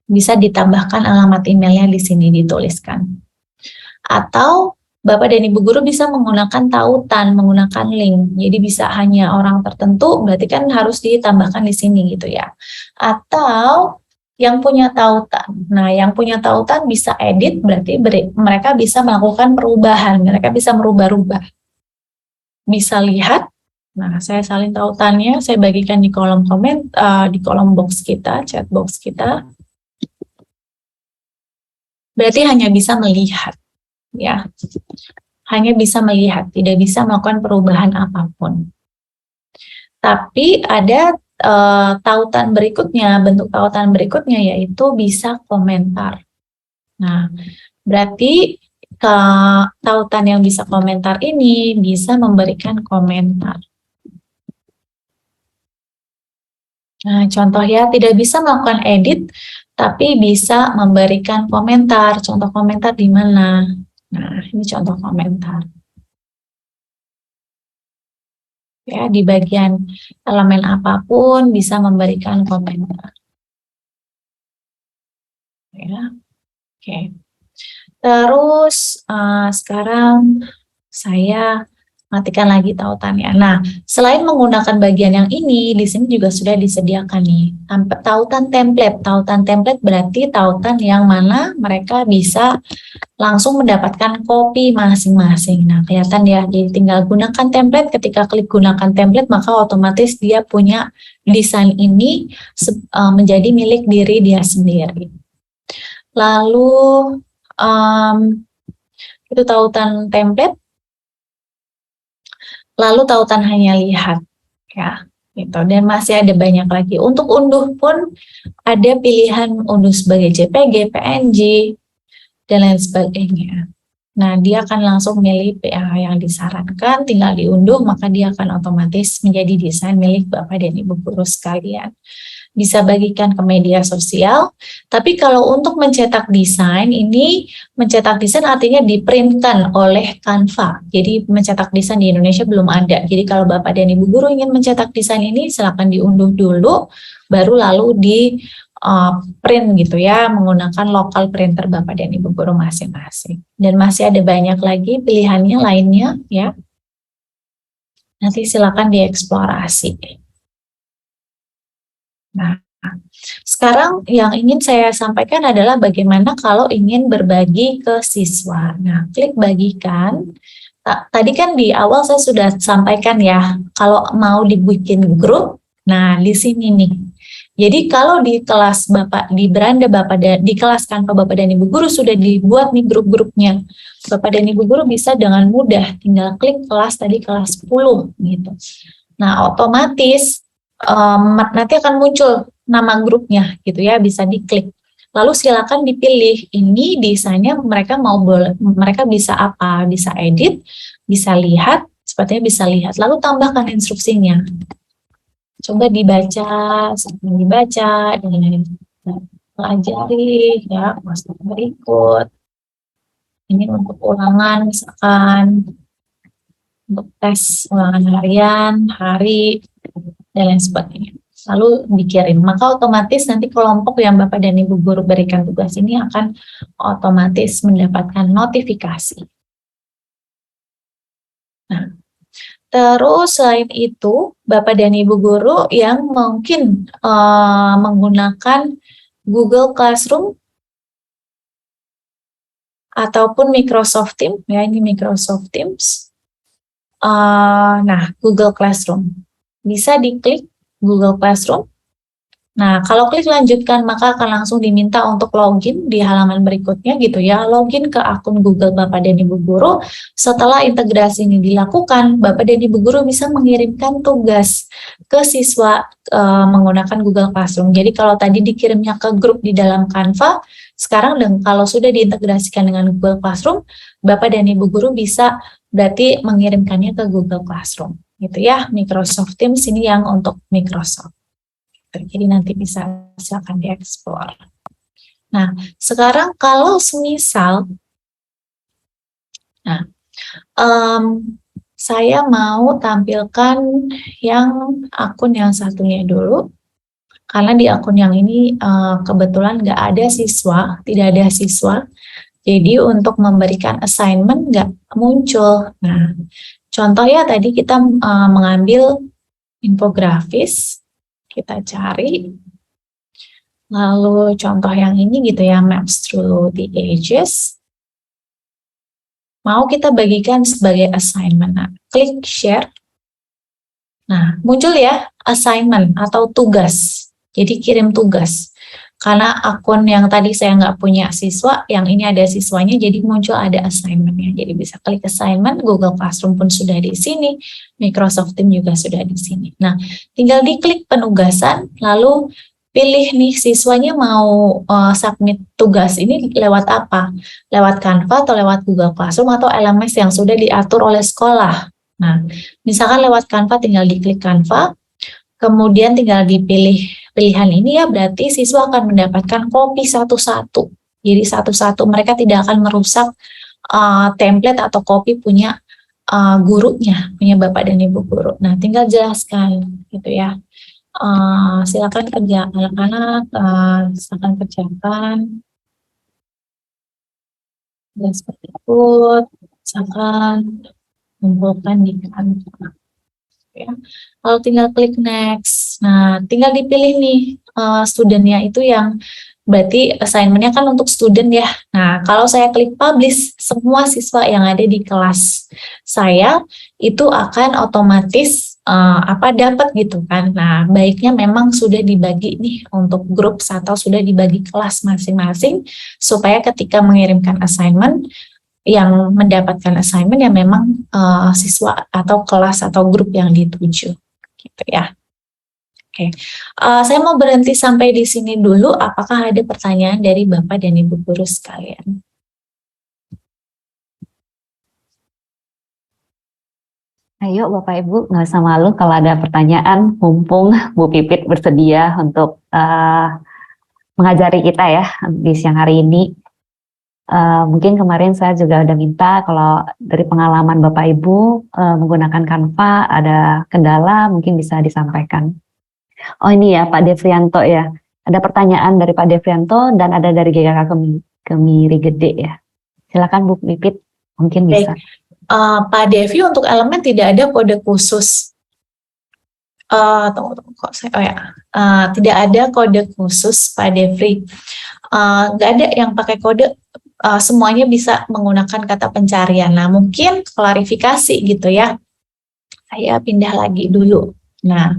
Bisa ditambahkan alamat emailnya di sini dituliskan. Atau Bapak dan Ibu guru bisa menggunakan tautan, menggunakan link. Jadi bisa hanya orang tertentu, berarti kan harus ditambahkan di sini gitu ya. Atau yang punya tautan. Nah, yang punya tautan bisa edit, berarti mereka bisa melakukan perubahan, mereka bisa merubah-rubah. Bisa lihat. Nah, saya salin tautannya, saya bagikan di kolom komen, di kolom box kita, chat box kita. Berarti hanya bisa melihat, ya. Hanya bisa melihat, tidak bisa melakukan perubahan apapun. Tapi ada tautan berikutnya, bentuk tautan berikutnya yaitu bisa komentar. Nah, berarti tautan yang bisa komentar ini bisa memberikan komentar. Nah, contoh ya, tidak bisa melakukan edit, tapi bisa memberikan komentar. Contoh komentar di mana? Nah, ini contoh komentar. Ya, di bagian elemen apapun bisa memberikan komentar. Ya, oke. Terus sekarang saya matikan lagi tautannya. Nah, selain menggunakan bagian yang ini, di sini juga sudah disediakan nih tautan template. Tautan template berarti tautan yang mana mereka bisa langsung mendapatkan copy masing-masing. Nah, kelihatan ya, jadi tinggal gunakan template. Ketika klik gunakan template, maka otomatis dia punya desain ini menjadi milik diri dia sendiri. Lalu itu tautan template. Lalu tautan hanya lihat, ya. gitu. Dan masih ada banyak lagi. Untuk unduh pun ada pilihan unduh sebagai JPG, PNG, dan lain sebagainya. Nah, dia akan langsung milih yang disarankan, tinggal diunduh, maka dia akan otomatis menjadi desain milik Bapak dan Ibu guru sekalian. Bisa bagikan ke media sosial, tapi kalau untuk mencetak desain, ini mencetak desain artinya diprintkan oleh Canva. Jadi mencetak desain di Indonesia belum ada. Jadi kalau Bapak dan Ibu guru ingin mencetak desain ini, silakan diunduh dulu, baru lalu di print gitu ya, menggunakan lokal printer Bapak dan Ibu guru masing-masing. Dan masih ada banyak lagi pilihannya lainnya ya. Nanti silakan dieksplorasi. Nah, sekarang yang ingin saya sampaikan adalah bagaimana kalau ingin berbagi ke siswa. Nah, klik bagikan. Tadi kan di awal saya sudah sampaikan ya, kalau mau dibikin grup, nah di sini nih. Jadi kalau di kelas Bapak, di beranda Bapak, di kelas Canva Bapak dan Ibu guru sudah dibuat nih grup-grupnya. Bapak dan Ibu guru bisa dengan mudah tinggal klik kelas tadi kelas 10 gitu. Nah, otomatis nanti akan muncul nama grupnya gitu ya, bisa diklik. Lalu silakan dipilih ini desainnya mereka bisa apa? Bisa edit, bisa lihat, sepertinya bisa lihat. Lalu tambahkan instruksinya. Coba dibaca, dan pelajari ya, master berikut. Ini untuk ulangan misalkan untuk tes ulangan harian, hari, dan lain sebagainya. Lalu dikirim, maka otomatis nanti kelompok yang Bapak dan Ibu guru berikan tugas ini akan otomatis mendapatkan notifikasi. Nah, terus selain itu, Bapak dan Ibu guru yang mungkin menggunakan Google Classroom ataupun Microsoft Teams, ya ini Microsoft Teams. Nah, Google Classroom. Bisa diklik Google Classroom. Nah, kalau klik lanjutkan, maka akan langsung diminta untuk login di halaman berikutnya gitu ya. Login ke akun Google Bapak dan Ibu guru. Setelah integrasi ini dilakukan, Bapak dan Ibu guru bisa mengirimkan tugas ke siswa menggunakan Google Classroom. Jadi kalau tadi dikirimnya ke grup di dalam Canva, sekarang kalau sudah diintegrasikan dengan Google Classroom, Bapak dan Ibu guru bisa berarti mengirimkannya ke Google Classroom. Gitu ya, Microsoft Teams ini yang untuk Microsoft. Jadi nanti bisa silakan dieksplor. Nah, sekarang kalau semisal, saya mau tampilkan yang akun yang satunya dulu, karena di akun yang ini kebetulan nggak ada siswa, tidak ada siswa. Jadi untuk memberikan assignment nggak muncul. Nah, contohnya tadi kita mengambil infografis. Kita cari, lalu contoh yang ini gitu ya, maps through the ages. Mau kita bagikan sebagai assignment. Nah, klik share. Nah, muncul ya assignment atau tugas. Jadi kirim tugas. Karena akun yang tadi saya nggak punya siswa, yang ini ada siswanya, jadi muncul ada assignment-nya. Jadi bisa klik assignment, Google Classroom pun sudah di sini, Microsoft Teams juga sudah di sini. Nah, tinggal diklik penugasan, lalu pilih nih siswanya mau submit tugas ini lewat apa? Lewat Canva atau lewat Google Classroom atau LMS yang sudah diatur oleh sekolah. Nah, misalkan lewat Canva tinggal diklik Canva, kemudian tinggal dipilih pilihan ini ya, berarti siswa akan mendapatkan copy satu-satu. Jadi satu-satu, mereka tidak akan merusak template atau copy punya gurunya, punya Bapak dan Ibu guru. Nah, tinggal jelaskan gitu ya. Silakan kerja anak-anak, silakan kerjakan. Dan seperti itu, silakan kumpulkan di kantor. Ya. Kalau tinggal klik next, nah tinggal dipilih nih studentnya itu yang berarti assignmentnya kan untuk student ya. Nah kalau saya klik publish, semua siswa yang ada di kelas saya itu akan otomatis dapat gitu kan. Nah baiknya memang sudah dibagi nih untuk grup atau sudah dibagi kelas masing-masing supaya ketika mengirimkan assignment yang mendapatkan assignment yang memang siswa atau kelas atau grup yang dituju gitu ya. Oke, saya mau berhenti sampai di sini dulu. Apakah ada pertanyaan dari Bapak dan Ibu guru sekalian?
Ayo Bapak Ibu, nggak usah malu kalau ada pertanyaan, mumpung Bu Pipit bersedia untuk mengajari kita ya di siang hari ini. Mungkin kemarin saya juga udah minta kalau dari pengalaman Bapak Ibu menggunakan Canva ada kendala mungkin bisa disampaikan. Oh ini ya Pak Devrianto ya, ada pertanyaan dari Pak Devrianto dan ada dari GKK Kemiri Gede ya. Silakan Bu Pipit, mungkin bisa.
Pak Devi, untuk elemen tidak ada kode khusus. Tunggu kok saya, tidak ada kode khusus Pak Devri. Nggak ada yang pakai kode, semuanya bisa menggunakan kata pencarian. Nah, mungkin klarifikasi gitu ya. Saya pindah lagi dulu. Nah,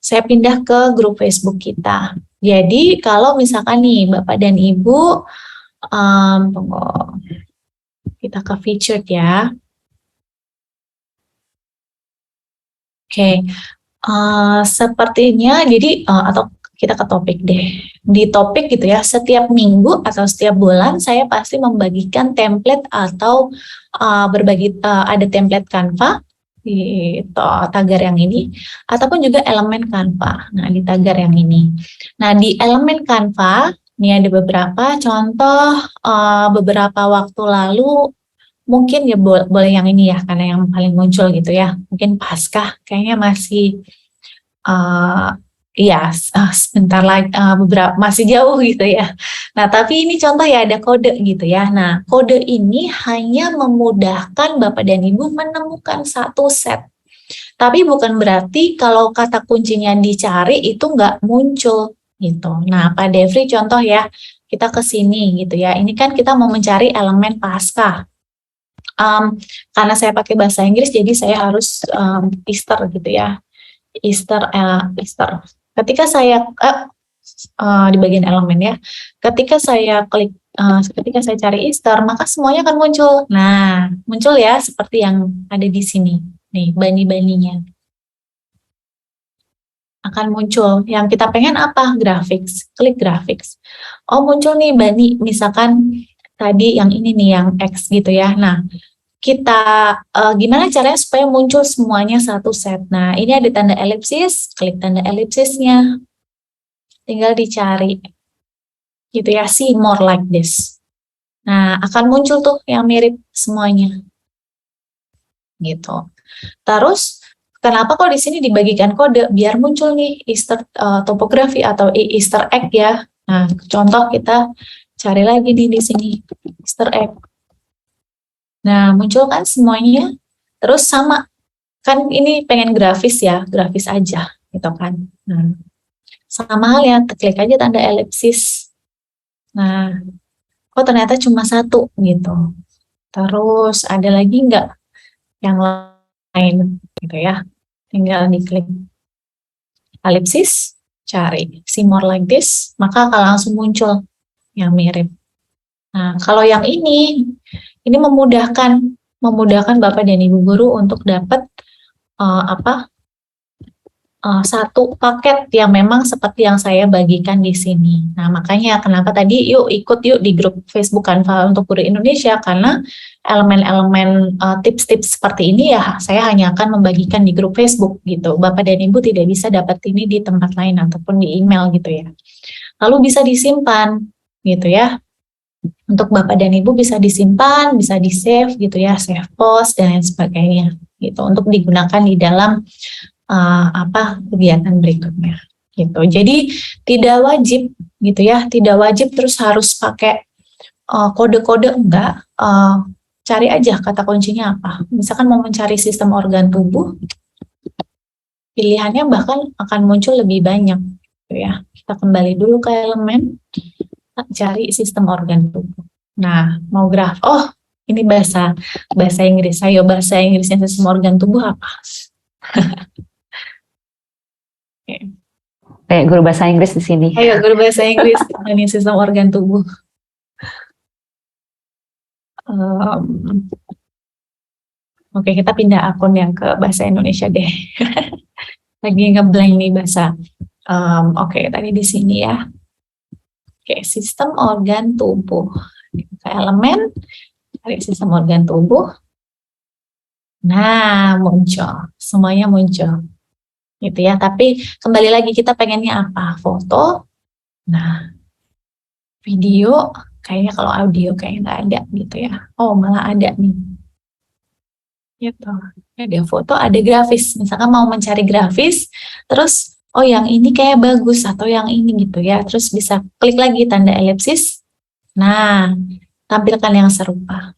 saya pindah ke grup Facebook kita. Jadi, kalau misalkan nih Bapak dan Ibu, tunggu, kita ke featured ya. Oke, sepertinya jadi atau kita ke topik deh. Di topik gitu ya, setiap minggu atau setiap bulan saya pasti membagikan template atau ada template Canva di tagar yang ini, ataupun juga elemen Canva. Nah, di tagar yang ini. Nah, di elemen Canva ini ada beberapa contoh beberapa waktu lalu. Mungkin ya boleh yang ini ya, karena yang paling muncul gitu ya. Mungkin Paskah kayaknya masih sebentar lagi, beberapa masih jauh gitu ya. Nah, tapi ini contoh ya, ada kode gitu ya. Nah, kode ini hanya memudahkan Bapak dan Ibu menemukan satu set. Tapi bukan berarti kalau kata kuncinya dicari itu nggak muncul gitu. Nah, Pak Devri contoh ya, kita ke sini gitu ya. Ini kan kita mau mencari elemen Paskah. Karena saya pakai bahasa Inggris, jadi saya harus Easter gitu ya. Easter. Ketika saya di bagian elemen ya, ketika saya klik, ketika saya cari Easter, maka semuanya akan muncul. Nah, muncul ya seperti yang ada di sini. Nih, bani-baninya akan muncul. Yang kita pengen apa? Graphics. Klik graphics. Oh, muncul nih bani, misalkan tadi yang ini nih, yang X gitu ya. Nah, kita gimana caranya supaya muncul semuanya satu set. Nah, ini ada tanda elipsis, klik tanda elipsisnya, tinggal dicari gitu ya, see more like this. Nah, akan muncul tuh yang mirip semuanya gitu. Terus kenapa kok di sini dibagikan kode biar muncul nih Easter topografi atau Easter egg ya. Nah, contoh kita cari lagi nih di sini Easter egg. Nah, muncul kan semuanya, terus sama, kan ini pengen grafis ya, grafis aja, gitu kan. Nah, sama hal ya, klik aja tanda elipsis. Nah, kok ternyata cuma satu, gitu. Terus ada lagi nggak yang lain, gitu ya. Tinggal diklik elipsis, cari, see more like this, maka akan langsung muncul yang mirip. Nah, kalau yang ini memudahkan Bapak dan Ibu guru untuk dapat satu paket yang memang seperti yang saya bagikan di sini. Nah, makanya kenapa tadi ikut di grup Facebook Canva untuk Guru Indonesia, karena elemen-elemen tips-tips seperti ini ya saya hanya akan membagikan di grup Facebook gitu. Bapak dan Ibu tidak bisa dapat ini di tempat lain ataupun di email gitu ya. Lalu bisa disimpan gitu ya. Untuk Bapak dan Ibu bisa disimpan, bisa di-save gitu ya, save post dan lain sebagainya gitu untuk digunakan di dalam kegiatan berikutnya gitu. Jadi tidak wajib gitu ya, tidak wajib terus harus pakai kode-kode, enggak. Cari aja kata kuncinya apa. Misalkan mau mencari sistem organ tubuh, pilihannya bahkan akan muncul lebih banyak gitu ya. Kita kembali dulu ke elemen, cari sistem organ tubuh. Nah, mau graf. Oh, ini bahasa Inggris. Ayo, bahasa Inggrisnya sistem organ tubuh apa?
Kayak guru bahasa Inggris di sini.
Ayo, guru bahasa Inggris, ini sistem organ tubuh. Oke, kita pindah akun yang ke bahasa Indonesia deh. Lagi ngeblank nih bahasa Oke, tadi di sini ya. Oke, sistem organ tubuh. Ke elemen, cari sistem organ tubuh. Nah, muncul. Semuanya muncul. Gitu ya. Tapi kembali lagi kita pengennya apa? Foto. Nah, video. Kayaknya kalau audio kayak nggak ada gitu ya. Oh, malah ada nih. Gitu. Ada foto, ada grafis. Misalkan mau mencari grafis, terus oh yang ini kayak bagus atau yang ini gitu ya. Terus bisa klik lagi tanda elipsis. Nah, tampilkan yang serupa.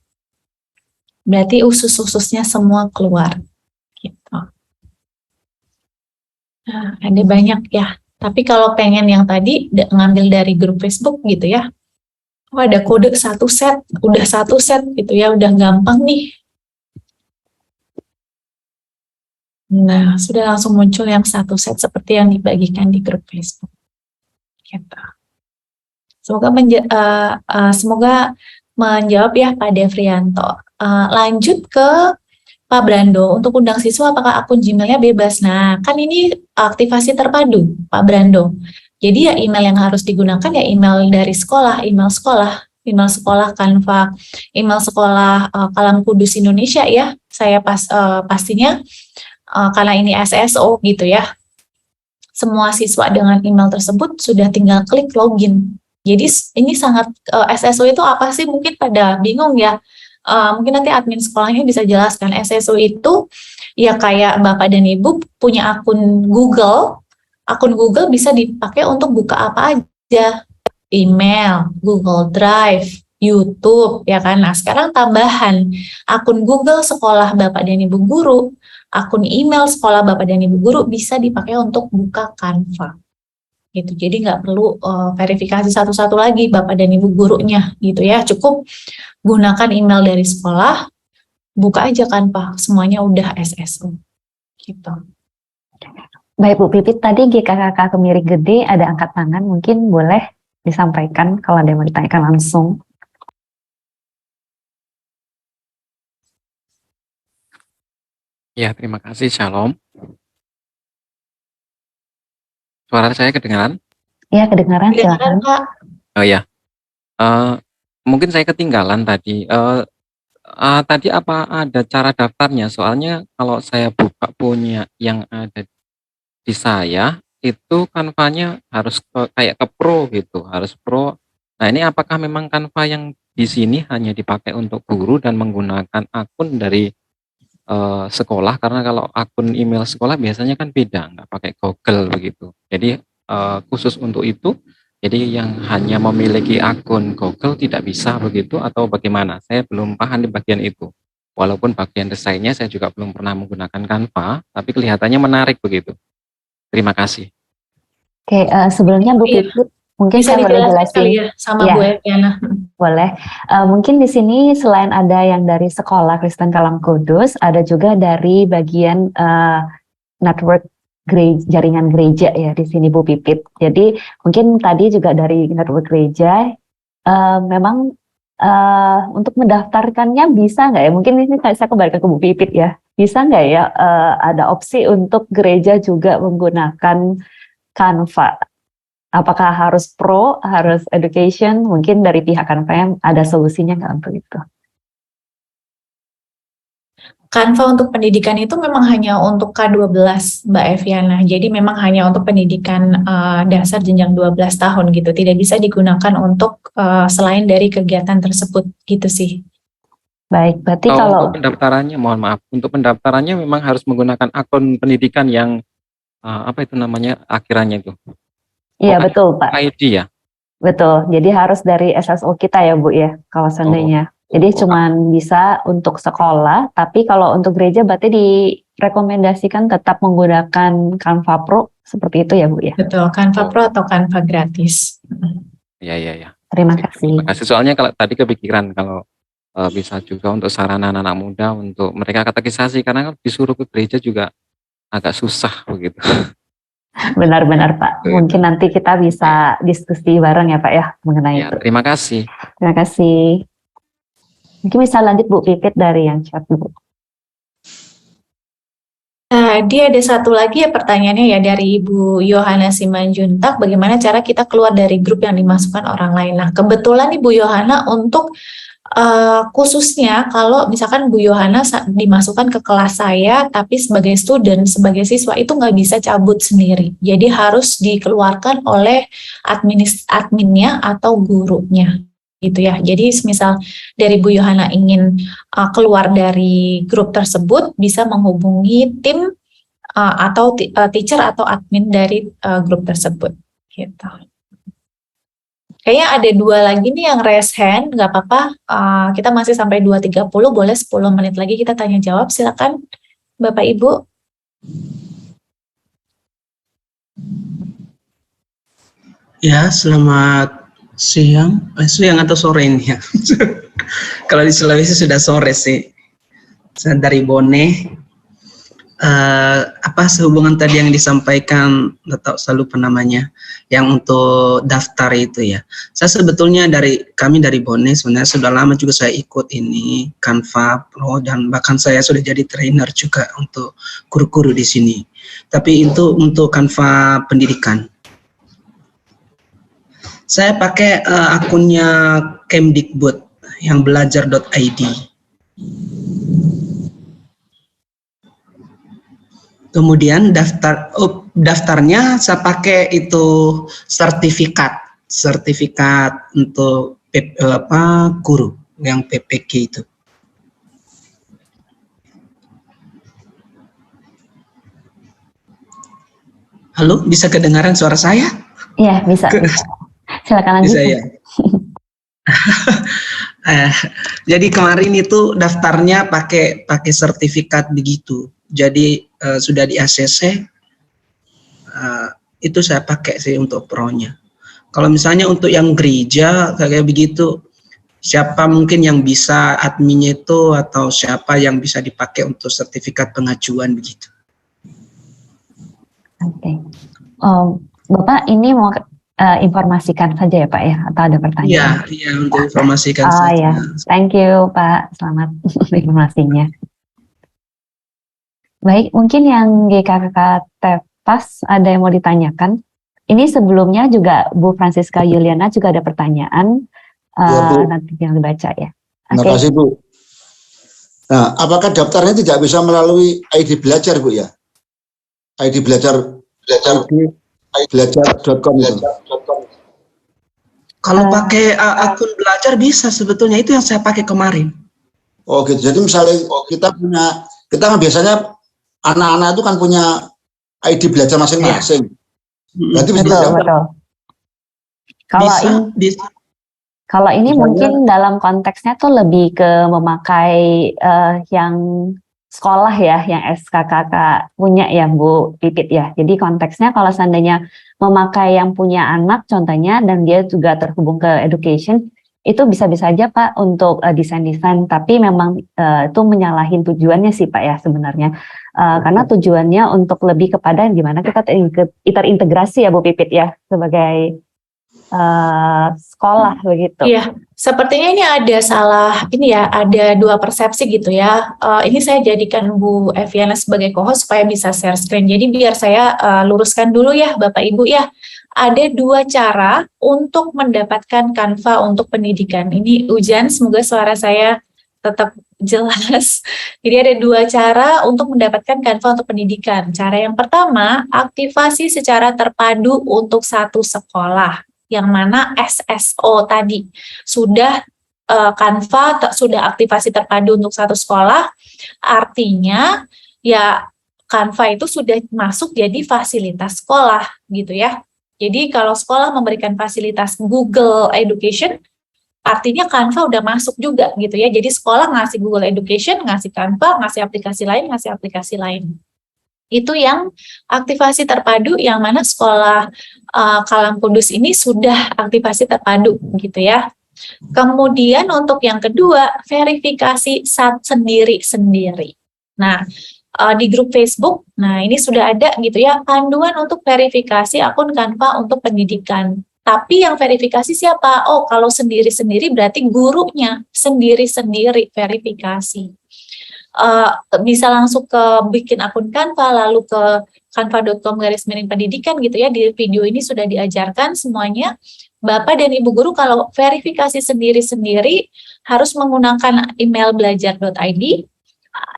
Berarti usus-ususnya semua keluar. Gitu. Nah, ada banyak ya. Tapi kalau pengen yang tadi ngambil dari grup Facebook gitu ya. Oh, ada kode satu set, udah satu set gitu ya, udah gampang nih. Nah, sudah langsung muncul yang satu set seperti yang dibagikan di grup Facebook. Gitu. Semoga menjawab ya Pak Devrianto. Lanjut ke Pak Brando, untuk undang siswa apakah akun Gmail-nya bebas? Nah, kan ini aktivasi terpadu, Pak Brando. Jadi ya email yang harus digunakan ya email dari sekolah, email sekolah Canva, email sekolah Kalam Kudus Indonesia ya. Saya pastinya karena ini SSO gitu ya. Semua siswa dengan email tersebut sudah tinggal klik login. Jadi ini sangat SSO itu apa sih? Mungkin pada bingung ya. Mungkin nanti admin sekolahnya bisa jelaskan. SSO itu ya kayak Bapak dan Ibu punya akun Google. Akun Google bisa dipakai untuk buka apa aja. Email, Google Drive, YouTube, ya kan. Nah, sekarang tambahan akun Google sekolah Bapak dan Ibu guru, akun email sekolah Bapak dan Ibu guru bisa dipakai untuk buka Canva. Gitu. Jadi nggak perlu verifikasi satu-satu lagi Bapak dan Ibu gurunya gitu ya. Cukup gunakan email dari sekolah, buka aja Canva, semuanya udah SSO. Gitu.
Baik Bu Pipit, tadi GKKK Kemiri Gede ada angkat tangan, mungkin boleh disampaikan kalau ada yang mau ditanyakan langsung.
Ya, terima kasih. Shalom. Suara saya kedengaran?
Ya, kedengaran,
Kedengaran,
silakan.
Pak.
Oh ya, mungkin saya ketinggalan tadi. Tadi apa ada cara daftarnya? Soalnya kalau saya buka punya yang ada di saya, itu Canva-nya harus kayak ke Pro gitu, harus Pro. Nah, ini apakah memang Canva yang di sini hanya dipakai untuk guru dan menggunakan akun dari sekolah? Karena kalau akun email sekolah biasanya kan beda, nggak pakai Google begitu. Jadi khusus untuk itu, jadi yang hanya memiliki akun Google tidak bisa begitu atau bagaimana? Saya belum paham di bagian itu. Walaupun bagian desainnya saya juga belum pernah menggunakan Canva, tapi kelihatannya menarik begitu. Terima kasih.
Oke, sebelumnya Bu
Iya.
Pipit, mungkin
Bisa
saya boleh
dijelaskan
jelasin.
kali ya sama
Ya.
Bu Eviana.
Boleh. Mungkin di sini selain ada yang dari sekolah Kristen Kalam Kudus, ada juga dari bagian network jaringan gereja ya di sini Bu Pipit. Jadi mungkin tadi juga dari network gereja, memang untuk mendaftarkannya bisa nggak ya? Mungkin ini saya kembali ke Bu Pipit ya. Bisa nggak ya ada opsi untuk gereja juga menggunakan Canva? Apakah harus pro, harus education? Mungkin dari pihak Canva ada solusinya nggak untuk itu?
Canva untuk pendidikan itu memang hanya untuk K12 Mbak Eviana. Jadi memang hanya untuk pendidikan dasar jenjang 12 tahun gitu. Tidak bisa digunakan untuk selain dari kegiatan tersebut gitu sih.
Baik, berarti
Untuk pendaftarannya, mohon maaf, untuk pendaftarannya memang harus menggunakan akun pendidikan yang apa itu namanya akhirannya itu?
Iya betul Pak.
ID ya?
Betul, jadi harus dari SSO kita ya Bu ya, kalau seandainya. Jadi cuman bisa untuk sekolah, tapi kalau untuk gereja berarti direkomendasikan tetap menggunakan Canva Pro, seperti itu ya Bu ya?
Betul, Canva Pro atau Canva gratis.
Iya.
Terima kasih.
Terima kasih. Soalnya kalau tadi kepikiran kalau bisa juga untuk sarana anak-anak muda untuk mereka katekisasi, karena disuruh ke gereja juga agak susah begitu.
Benar-benar Pak. Mungkin nanti kita bisa diskusi bareng ya Pak ya mengenai itu.
Terima kasih.
Terima kasih. Mungkin bisa lanjut Bu Pipit dari yang chat Bu.
Tadi ada satu lagi ya pertanyaannya ya dari Ibu Yohana Simanjuntak, bagaimana cara kita keluar dari grup yang dimasukkan orang lain. Nah, kebetulan Ibu Yohana untuk khususnya kalau misalkan Bu Yohana dimasukkan ke kelas saya, tapi sebagai student, sebagai siswa itu nggak bisa cabut sendiri. Jadi harus dikeluarkan oleh adminnya atau gurunya, gitu ya. Jadi misal dari Bu Yohana ingin keluar dari grup tersebut, bisa menghubungi tim atau teacher atau admin dari grup tersebut, gitu. Kayaknya ada dua lagi nih yang raise hand, nggak apa-apa. Kita masih sampai 2.30, boleh 10 menit lagi kita tanya jawab. Silakan Bapak Ibu.
Ya, selamat siang. Siang atau sore ini ya. Kalau di Sulawesi sudah sore sih. Saya dari Bone. Sehubungan tadi yang disampaikan, nggak tahu saya lupa namanya, yang untuk daftar itu ya. Saya sebetulnya kami dari Bone sebenarnya sudah lama juga saya ikut ini Canva Pro, dan bahkan saya sudah jadi trainer juga untuk guru-guru di sini. Tapi itu untuk Canva pendidikan. Saya pakai akunnya Kemdikbud yang belajar.id. Kemudian daftarnya saya pakai itu sertifikat untuk guru yang PPG itu. Halo, bisa kedengaran suara saya?
Iya, bisa. Silakan lanjut.
Bisa ya. Jadi kemarin itu daftarnya pakai sertifikat begitu. Jadi sudah di ACC, itu saya pakai sih untuk pro-nya. Kalau misalnya untuk yang gereja kayak begitu, siapa mungkin yang bisa adminnya itu, atau siapa yang bisa dipakai untuk sertifikat pengajuan begitu?
Oke. Bapak ini mau informasikan saja ya Pak ya, atau ada pertanyaan?
Iya, untuk informasikan saja.
Ya. Thank you Pak, selamat informasinya. Baik, mungkin yang GKK Tepas ada yang mau ditanyakan. Ini sebelumnya juga Bu Francisca Yuliana juga ada pertanyaan,
Ya, Bu.
nanti yang dibaca ya.
Terima kasih Bu. Nah, apakah daftarnya tidak bisa melalui ID belajar Bu ya? ID belajar.com itu.
Kalau pakai akun belajar bisa sebetulnya, itu yang saya pakai kemarin.
Oh gitu. Jadi misalnya kita kan biasanya anak-anak itu kan punya ID belajar masing-masing. Berarti bisa daftar.
Betul. Kalau ini mungkin dalam konteksnya tuh lebih ke memakai yang sekolah ya, yang SKKK punya ya Bu Pipit ya. Jadi konteksnya kalau seandainya memakai yang punya anak contohnya, dan dia juga terhubung ke education, itu bisa-bisa aja Pak untuk desain-desain, tapi memang itu menyalahin tujuannya sih Pak ya sebenarnya. Karena tujuannya untuk lebih kepada gimana kita terintegrasi ya Bu Pipit ya, sebagai sekolah begitu.
Iya, sepertinya ini ada ada dua persepsi gitu ya. Ini saya jadikan Bu Eviana sebagai co-host supaya bisa share screen. Jadi biar saya luruskan dulu ya Bapak Ibu ya. Ada dua cara untuk mendapatkan Canva untuk pendidikan. Ini hujan, semoga suara saya tetap jelas. Jadi ada dua cara untuk mendapatkan Canva untuk pendidikan. Cara yang pertama, aktivasi secara terpadu untuk satu sekolah, yang mana SSO tadi sudah Canva sudah aktivasi terpadu untuk satu sekolah, artinya ya Canva itu sudah masuk jadi fasilitas sekolah gitu ya. Jadi kalau sekolah memberikan fasilitas Google Education, artinya Canva udah masuk juga gitu ya. Jadi sekolah ngasih Google Education, ngasih Canva, ngasih aplikasi lain. Itu yang aktivasi terpadu, yang mana sekolah Kalam Kudus ini sudah aktivasi terpadu gitu ya. Kemudian untuk yang kedua, verifikasi sendiri-sendiri. Nah, di grup Facebook, nah ini sudah ada gitu ya, panduan untuk verifikasi akun Canva untuk pendidikan. Tapi yang verifikasi siapa? Oh, kalau sendiri-sendiri berarti gurunya sendiri-sendiri verifikasi. bisa langsung ke bikin akun Canva, lalu ke canva.com/pendidikan gitu ya. Di video ini sudah diajarkan semuanya. Bapak dan Ibu guru kalau verifikasi sendiri-sendiri harus menggunakan email belajar.id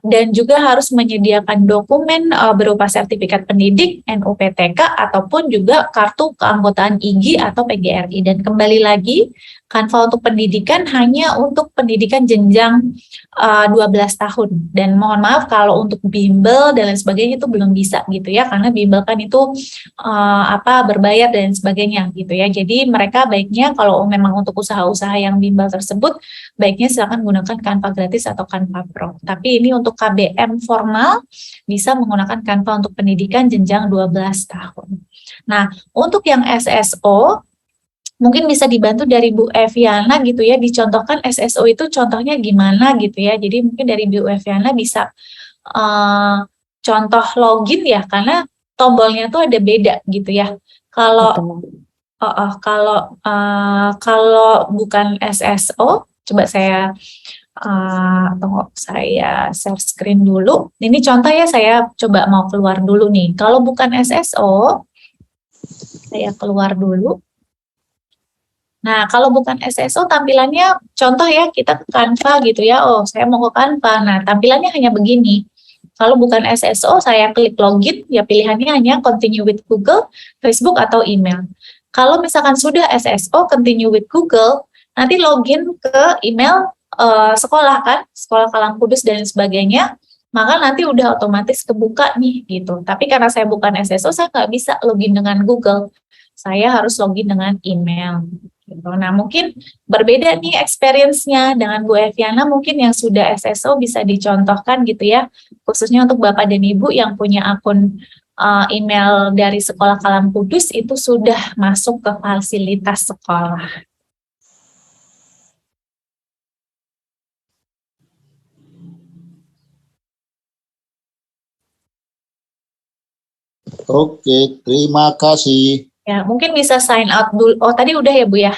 dan juga harus menyediakan dokumen berupa sertifikat pendidik, NUPTK, ataupun juga kartu keanggotaan IGI atau PGRI. Dan kembali lagi, Canva untuk pendidikan hanya untuk pendidikan jenjang 12 tahun. Dan mohon maaf kalau untuk bimbel dan lain sebagainya itu belum bisa gitu ya, karena bimbel kan itu berbayar dan sebagainya gitu ya. Jadi mereka baiknya kalau memang untuk usaha-usaha yang bimbel tersebut, baiknya silakan gunakan Canva gratis atau Canva Pro. Tapi ini untuk KBM formal bisa menggunakan Canva untuk pendidikan jenjang 12 tahun. Nah, untuk yang SSO mungkin bisa dibantu dari Bu Eviana gitu ya, dicontohkan SSO itu contohnya gimana gitu ya. Jadi mungkin dari Bu Eviana bisa contoh login ya, karena tombolnya tuh ada beda gitu ya. Kalau kalau bukan SSO, coba saya tunggu, saya share screen dulu. Ini contoh ya, saya coba mau keluar dulu nih. Kalau bukan SSO, saya keluar dulu. Nah, kalau bukan SSO tampilannya contoh ya, kita ke Canva gitu ya. Oh, saya mau ke Canva. Nah, tampilannya hanya begini. Kalau bukan SSO, saya klik login, ya pilihannya hanya continue with Google, Facebook, atau email. Kalau misalkan sudah SSO, continue with Google, nanti login ke email sekolah kan, Sekolah Kalam Kudus dan sebagainya, maka nanti udah otomatis kebuka nih gitu. Tapi karena saya bukan SSO, saya nggak bisa login dengan Google. Saya harus login dengan email. Gitu. Nah, mungkin berbeda nih experience-nya dengan Bu Eviana, mungkin yang sudah SSO bisa dicontohkan gitu ya, khususnya untuk Bapak dan Ibu yang punya akun email dari Sekolah Kalam Kudus itu sudah masuk ke fasilitas sekolah.
Oke, terima kasih.
Ya, mungkin bisa sign out dulu. Oh, tadi udah ya Bu ya?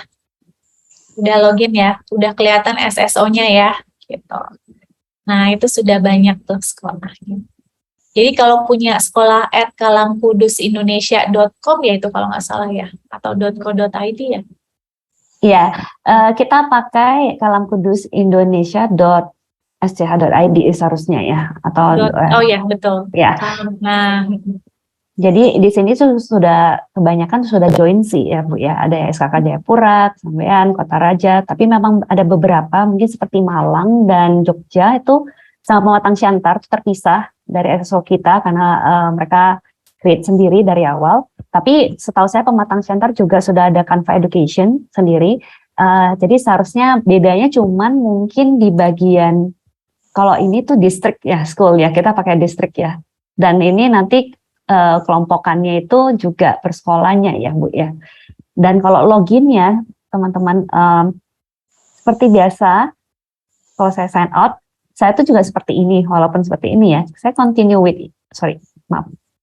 Udah login ya? Udah kelihatan SSO-nya ya? Gitu. Nah, itu sudah banyak tuh sekolahnya. Jadi kalau punya sekolah @kalamkudusindonesia.com ya itu kalau nggak salah ya, atau .co.id ya.
Iya, kita pakai kalamkudusindonesia.sch.id seharusnya ya, atau
Oh ya, betul.
ya.
Nah,
Jadi di sini sudah kebanyakan sudah join sih ya Bu ya, ada SKK Jayapura, Sambean, Kota Raja, tapi memang ada beberapa mungkin seperti Malang dan Jogja itu sama Pematang Siantar itu terpisah dari SSO kita karena mereka create sendiri dari awal. Tapi setahu saya Pematang Siantar juga sudah ada Canva Education sendiri. Jadi seharusnya bedanya cuman mungkin di bagian kalau ini tuh distrik ya, school ya, kita pakai distrik ya. Dan ini nanti kelompokannya itu juga per sekolahnya ya Bu ya. Dan kalau loginnya teman-teman seperti biasa, kalau saya sign out, saya tuh juga seperti ini, walaupun seperti ini ya. Saya continue with,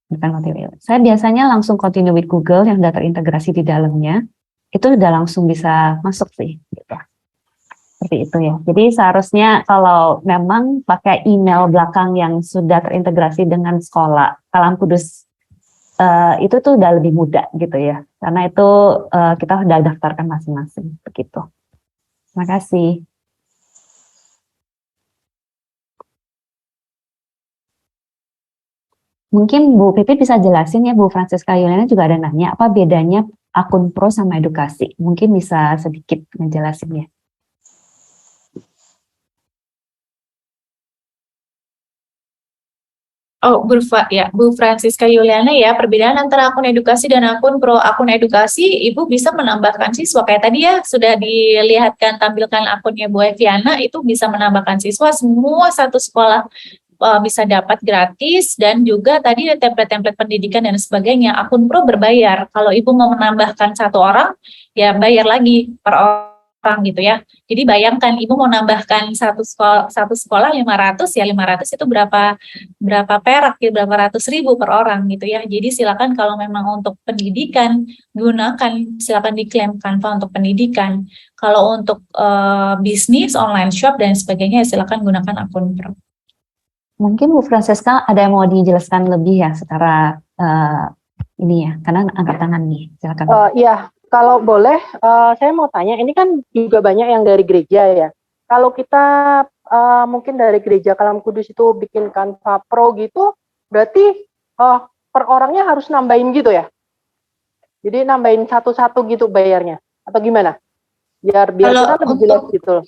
bukan continue. Saya biasanya langsung continue with Google yang sudah terintegrasi di dalamnya, itu udah langsung bisa masuk sih. Gitu. Seperti itu ya. Jadi seharusnya kalau memang pakai email belakang yang sudah terintegrasi dengan sekolah Kalam Kudus, itu tuh udah lebih mudah gitu ya. Karena itu kita udah daftarkan masing-masing. Begitu. Terima kasih. Mungkin Bu Pipit bisa jelasin ya, Bu Francisca Yuliana juga ada nanya, apa bedanya akun pro sama edukasi? Mungkin bisa sedikit ngejelasinnya.
Oh, Bu Francisca Yuliana ya, perbedaan antara akun edukasi dan akun pro. Akun edukasi, Ibu bisa menambahkan siswa. Kayak tadi ya, sudah dilihatkan tampilkan akunnya Bu Eviana, itu bisa menambahkan siswa, semua satu sekolah bisa dapat gratis, dan juga tadi template-template pendidikan dan sebagainya. Akun pro berbayar. Kalau Ibu mau menambahkan satu orang, ya bayar lagi per orang gitu ya. Jadi bayangkan Ibu mau nambahkan satu sekolah 500, ya 500 itu berapa perak ya, berapa ratus ribu per orang gitu ya. Jadi silakan kalau memang untuk pendidikan gunakan, silakan diklaim Canva untuk pendidikan. Kalau untuk bisnis, online shop dan sebagainya, silakan gunakan akun pro.
Mungkin Bu Francesca ada yang mau dijelaskan lebih ya secara ini ya, karena angkat tangan nih, silakan.
Iya, kalau boleh, saya mau tanya, ini kan juga banyak yang dari gereja ya. Kalau kita mungkin dari gereja Kalam Kudus itu bikin Canva Pro gitu, berarti per orangnya harus nambahin gitu ya? Jadi nambahin satu-satu gitu bayarnya, atau gimana? Biar
Kalau
kita lebih jelas gitu.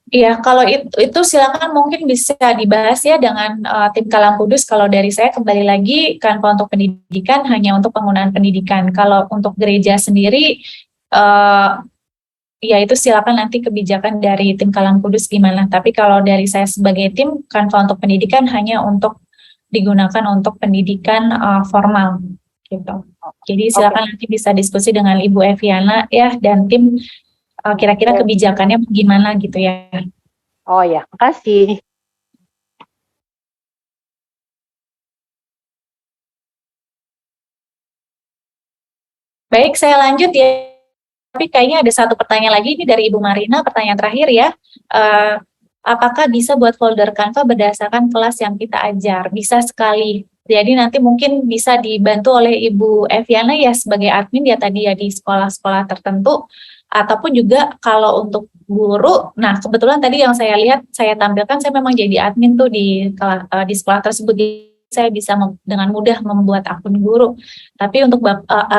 Iya, kalau itu silakan mungkin bisa dibahas ya dengan tim Kalam Kudus. Kalau dari saya kembali lagi, Canva untuk pendidikan hanya untuk penggunaan pendidikan. Kalau untuk gereja sendiri, ya itu silakan nanti kebijakan dari tim Kalam Kudus gimana. Tapi kalau dari saya sebagai tim, Canva untuk pendidikan hanya untuk digunakan untuk pendidikan formal gitu. Jadi silakan nanti bisa diskusi dengan Ibu Eviana ya dan tim. Kira-kira kebijakannya gimana gitu ya.
Oh ya, makasih.
Baik, saya lanjut ya. Tapi kayaknya ada satu pertanyaan lagi ini dari Ibu Marina, pertanyaan terakhir ya. Apakah bisa buat folder Canva berdasarkan kelas yang kita ajar? Bisa sekali. Jadi nanti mungkin bisa dibantu oleh Ibu Eviana ya sebagai admin ya tadi ya di sekolah-sekolah tertentu. Ataupun juga kalau untuk guru, nah kebetulan tadi yang saya lihat, saya tampilkan, saya memang jadi admin tuh di sekolah tersebut, saya bisa dengan mudah membuat akun guru. Tapi untuk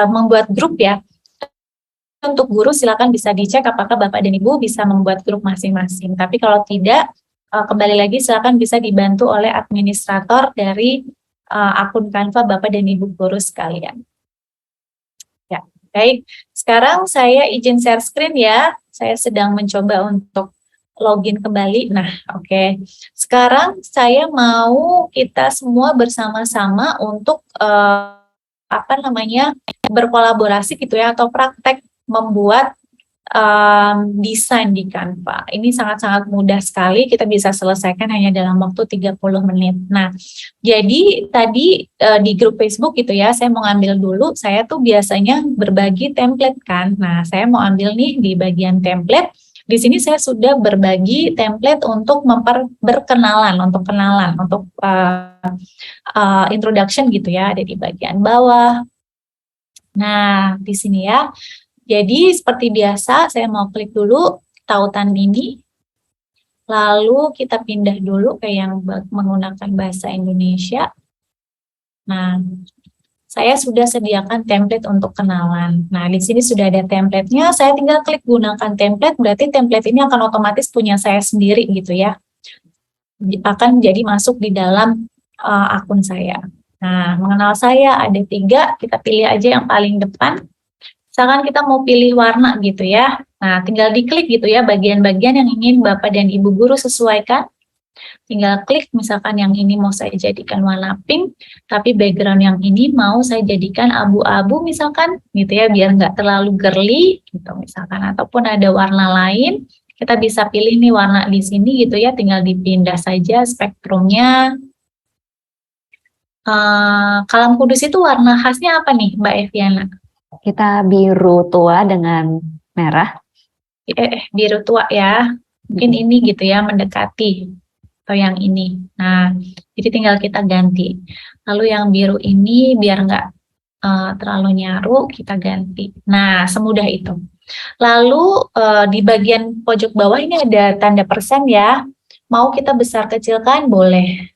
membuat grup ya, untuk guru silakan bisa dicek apakah Bapak dan Ibu bisa membuat grup masing-masing. Tapi kalau tidak, kembali lagi silakan bisa dibantu oleh administrator dari akun Canva Bapak dan Ibu guru sekalian. Ya. Baik, sekarang saya izin share screen ya. Saya sedang mencoba untuk login kembali. Nah, oke. Sekarang saya mau kita semua bersama-sama untuk berkolaborasi gitu ya atau praktek membuat desain di Canva. Ini sangat-sangat mudah sekali, kita bisa selesaikan hanya dalam waktu 30 menit. Nah, jadi tadi di grup Facebook gitu ya, saya mau ambil dulu, saya tuh biasanya berbagi template kan. Nah, saya mau ambil nih di bagian template. Di sini saya sudah berbagi template untuk berkenalan, untuk introduction gitu ya, ada di bagian bawah. Nah, di sini ya. Jadi seperti biasa, saya mau klik dulu tautan ini, lalu kita pindah dulu ke yang menggunakan bahasa Indonesia. Nah, saya sudah sediakan template untuk kenalan. Nah, di sini sudah ada template-nya, saya tinggal klik gunakan template, berarti template ini akan otomatis punya saya sendiri gitu ya. Akan jadi masuk di dalam akun saya. Nah, mengenal saya ada 3, kita pilih aja yang paling depan. Misalkan kita mau pilih warna gitu ya. Nah, tinggal diklik gitu ya bagian-bagian yang ingin Bapak dan Ibu guru sesuaikan. Tinggal klik misalkan yang ini mau saya jadikan warna pink, tapi background yang ini mau saya jadikan abu-abu misalkan gitu ya, biar nggak terlalu girly gitu misalkan. Ataupun ada warna lain, kita bisa pilih nih warna di sini gitu ya, tinggal dipindah saja spektrumnya. Kalam Kudus itu warna khasnya apa nih Mbak Eviana?
Kita biru tua dengan merah.
Biru tua ya. Mungkin ini gitu ya, mendekati. Atau yang ini. Nah, jadi tinggal kita ganti. Lalu yang biru ini biar nggak terlalu nyaru, kita ganti. Nah, semudah itu. Lalu di bagian pojok bawah ini ada tanda persen ya. Mau kita besar kecilkan boleh.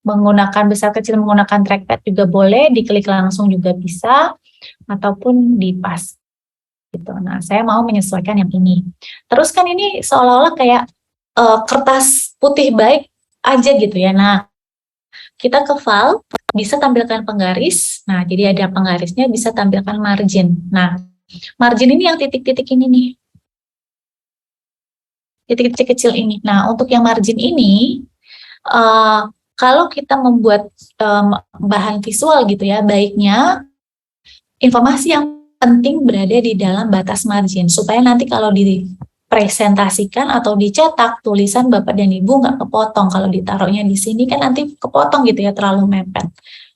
Menggunakan besar kecil menggunakan trackpad juga boleh. Diklik langsung juga bisa. Ataupun di pas gitu. Nah, saya mau menyesuaikan yang ini. Terus kan ini seolah-olah kayak kertas putih baik aja gitu ya. Nah, kita ke file, bisa tampilkan penggaris. Nah, jadi ada penggarisnya, bisa tampilkan margin. Nah, margin ini yang titik-titik ini nih. Titik-titik kecil ini. Nah, untuk yang margin ini, kalau kita membuat bahan visual gitu ya, baiknya informasi yang penting berada di dalam batas margin, supaya nanti kalau dipresentasikan atau dicetak, tulisan Bapak dan Ibu nggak kepotong. Kalau ditaruhnya di sini kan nanti kepotong gitu ya, terlalu mepet.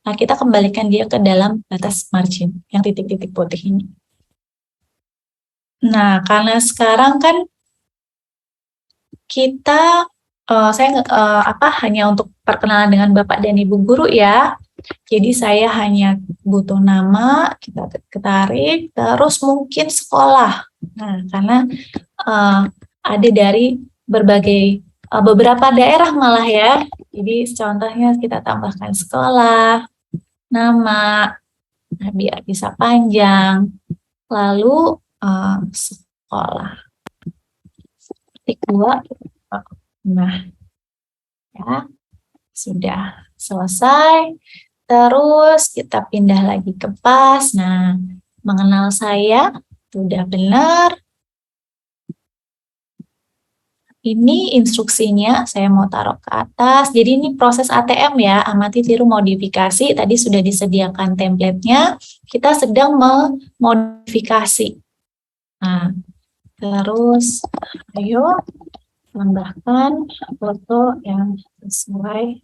Nah, kita kembalikan dia ke dalam batas margin, yang titik-titik putih ini. Nah, karena sekarang kan kita hanya untuk perkenalan dengan Bapak dan Ibu guru ya. Jadi saya hanya butuh nama, kita ketarik, terus mungkin sekolah. Nah, karena ada dari berbagai beberapa daerah malah ya. Jadi contohnya kita tambahkan sekolah, nama, nah, biar bisa panjang. Lalu sekolah. Ketik 2. Nah, ya sudah selesai. Terus kita pindah lagi ke PAS. Nah, mengenal saya sudah benar. Ini instruksinya saya mau taruh ke atas. Jadi ini proses ATM ya, amati tiru modifikasi. Tadi sudah disediakan template-nya. Kita sedang memodifikasi. Nah, terus ayo tambahkan foto yang sesuai.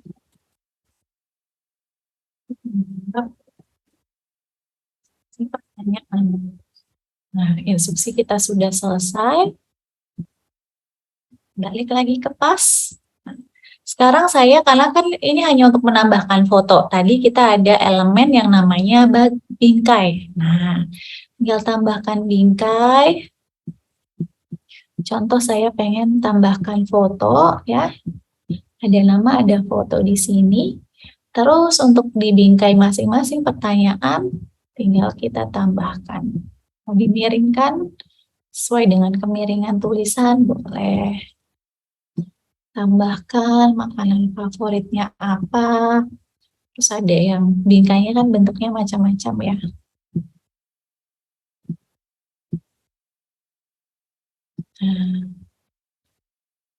Pertanyaan. Nah, instruksi kita sudah selesai. Balik lagi ke PAS. Sekarang saya, karena kan ini hanya untuk menambahkan foto. Tadi kita ada elemen yang namanya bingkai. Nah, tinggal tambahkan bingkai. Contoh saya pengen tambahkan foto ya. Ada nama, ada foto di sini. Terus untuk di bingkai masing-masing pertanyaan, tinggal kita tambahkan. Mau dimiringkan sesuai dengan kemiringan tulisan, boleh. Tambahkan makanan favoritnya apa. Terus ada yang bingkainya kan bentuknya macam-macam ya.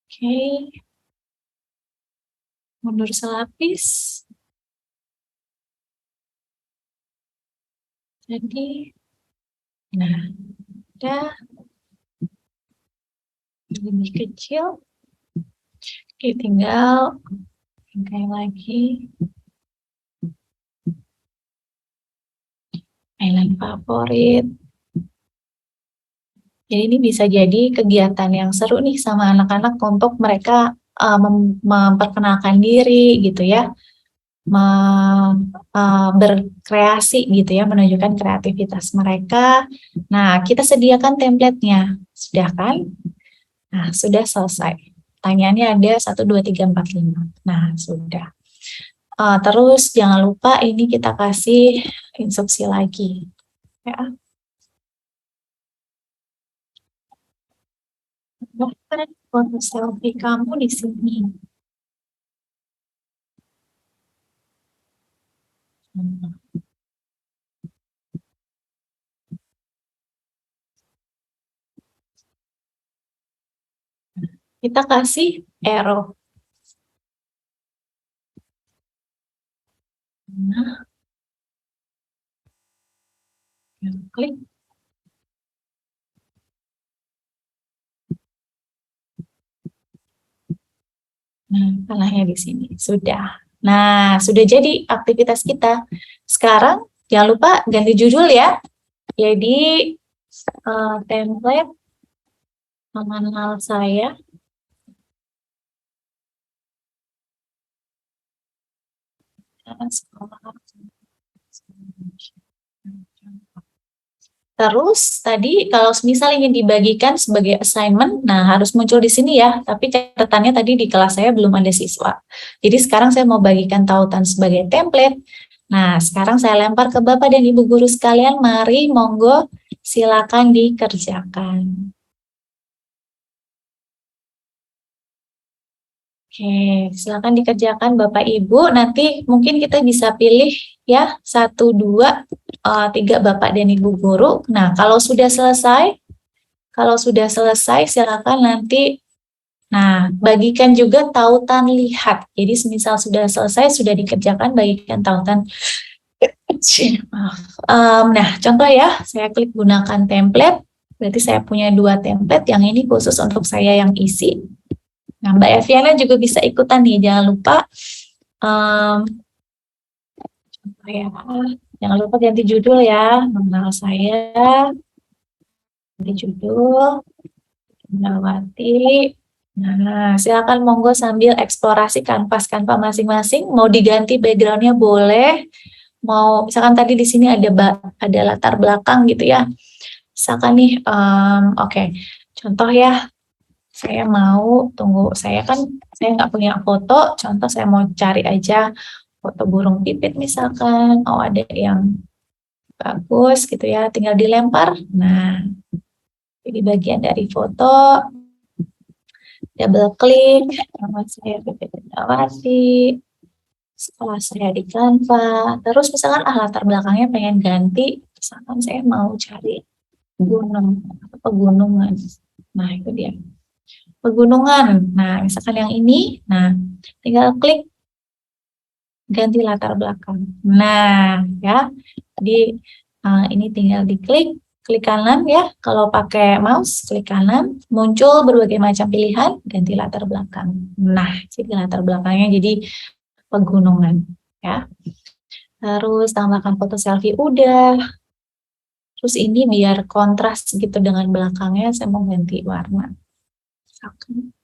Oke. Mundur selapis. Jadi, nah, udah lebih kecil. Oke, tinggal bingkai lagi. Mainan favorit. Jadi ini bisa jadi kegiatan yang seru nih sama anak-anak untuk mereka memperkenalkan diri gitu ya. Berkreasi gitu ya, menunjukkan kreativitas mereka. Nah, kita sediakan template-nya. Sudah kan? Nah, sudah selesai. Pertanyaannya ada 1, 2, 3, 4, 5. Nah, sudah. Terus jangan lupa ini kita kasih instruksi lagi. Ya. Bahkan foto selfie kamu di sini. Kita kasih arrow. Nah, klik. Nah, panahnya di sini. Sudah. Nah, sudah jadi aktivitas kita. Sekarang jangan lupa ganti judul ya. Jadi template mengenal saya. Terus tadi kalau misal ingin dibagikan sebagai assignment, nah harus muncul di sini ya. Tapi catatannya tadi di kelas saya belum ada siswa. Jadi sekarang saya mau bagikan tautan sebagai template. Nah sekarang saya lempar ke Bapak dan Ibu guru sekalian. Mari monggo silakan dikerjakan. Oke, silakan dikerjakan Bapak Ibu. Nanti mungkin kita bisa pilih ya 1, 2, 3 Bapak dan Ibu guru. Nah, kalau sudah selesai silakan nanti bagikan juga tautan lihat. Jadi semisal sudah selesai, sudah dikerjakan, bagikan tautan. Nah, contoh ya, saya klik gunakan template. Berarti saya punya 2 template, yang ini khusus untuk saya yang isi. Nah, Mbak Eviana juga bisa ikutan nih, jangan lupa jangan lupa ganti judul ya, mengenal saya, ganti judul, Melawati, Nah, silakan monggo sambil eksplorasi kanvas-kanvas masing-masing. Mau diganti backgroundnya boleh. Mau misalkan tadi di sini ada latar belakang gitu ya. Misalkan nih, oke, contoh ya, saya mau tunggu. Saya nggak punya foto. Contoh saya mau cari aja foto burung pipit misalkan. Oh ada yang bagus gitu ya, tinggal dilempar. Nah, jadi bagian dari foto. Double klik, nama saya Pipit Indrawati, sekolah saya di Canva. Terus misalkan latar belakangnya pengen ganti, misalkan saya mau cari gunung atau pegunungan. Nah itu dia, pegunungan. Nah misalkan yang ini, nah tinggal klik ganti latar belakang. Nah ya, jadi ini tinggal diklik. Klik kanan ya, kalau pakai mouse, klik kanan, muncul berbagai macam pilihan, ganti latar belakang. Nah, jadi latar belakangnya jadi pegunungan, ya. Terus tambahkan foto selfie udah. Terus ini biar kontras gitu dengan belakangnya, saya mau ganti warna. Oke.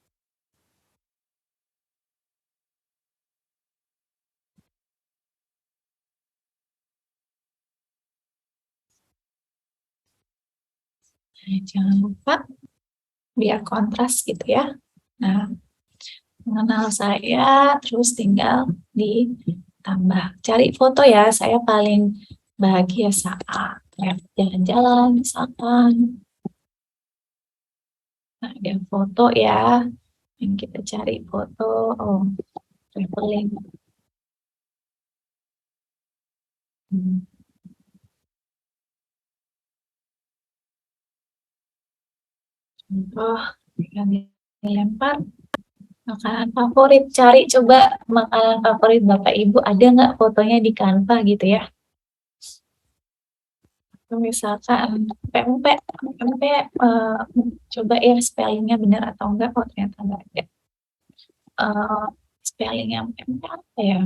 Nah, jangan lupa biar kontras gitu ya. Nah, mengenal saya, terus tinggal ditambah. Cari foto ya, saya paling bahagia saat jalan-jalan misalkan. Nah, ada foto ya, yang kita cari foto, oh, traveling. Contoh, yang dilempar. Makanan favorit, cari coba makanan favorit Bapak Ibu, ada nggak fotonya di Canva gitu ya. Misalkan pempek, coba ya spellingnya benar atau enggak, oh ternyata nggak ada. Spellingnya pempek apa ya?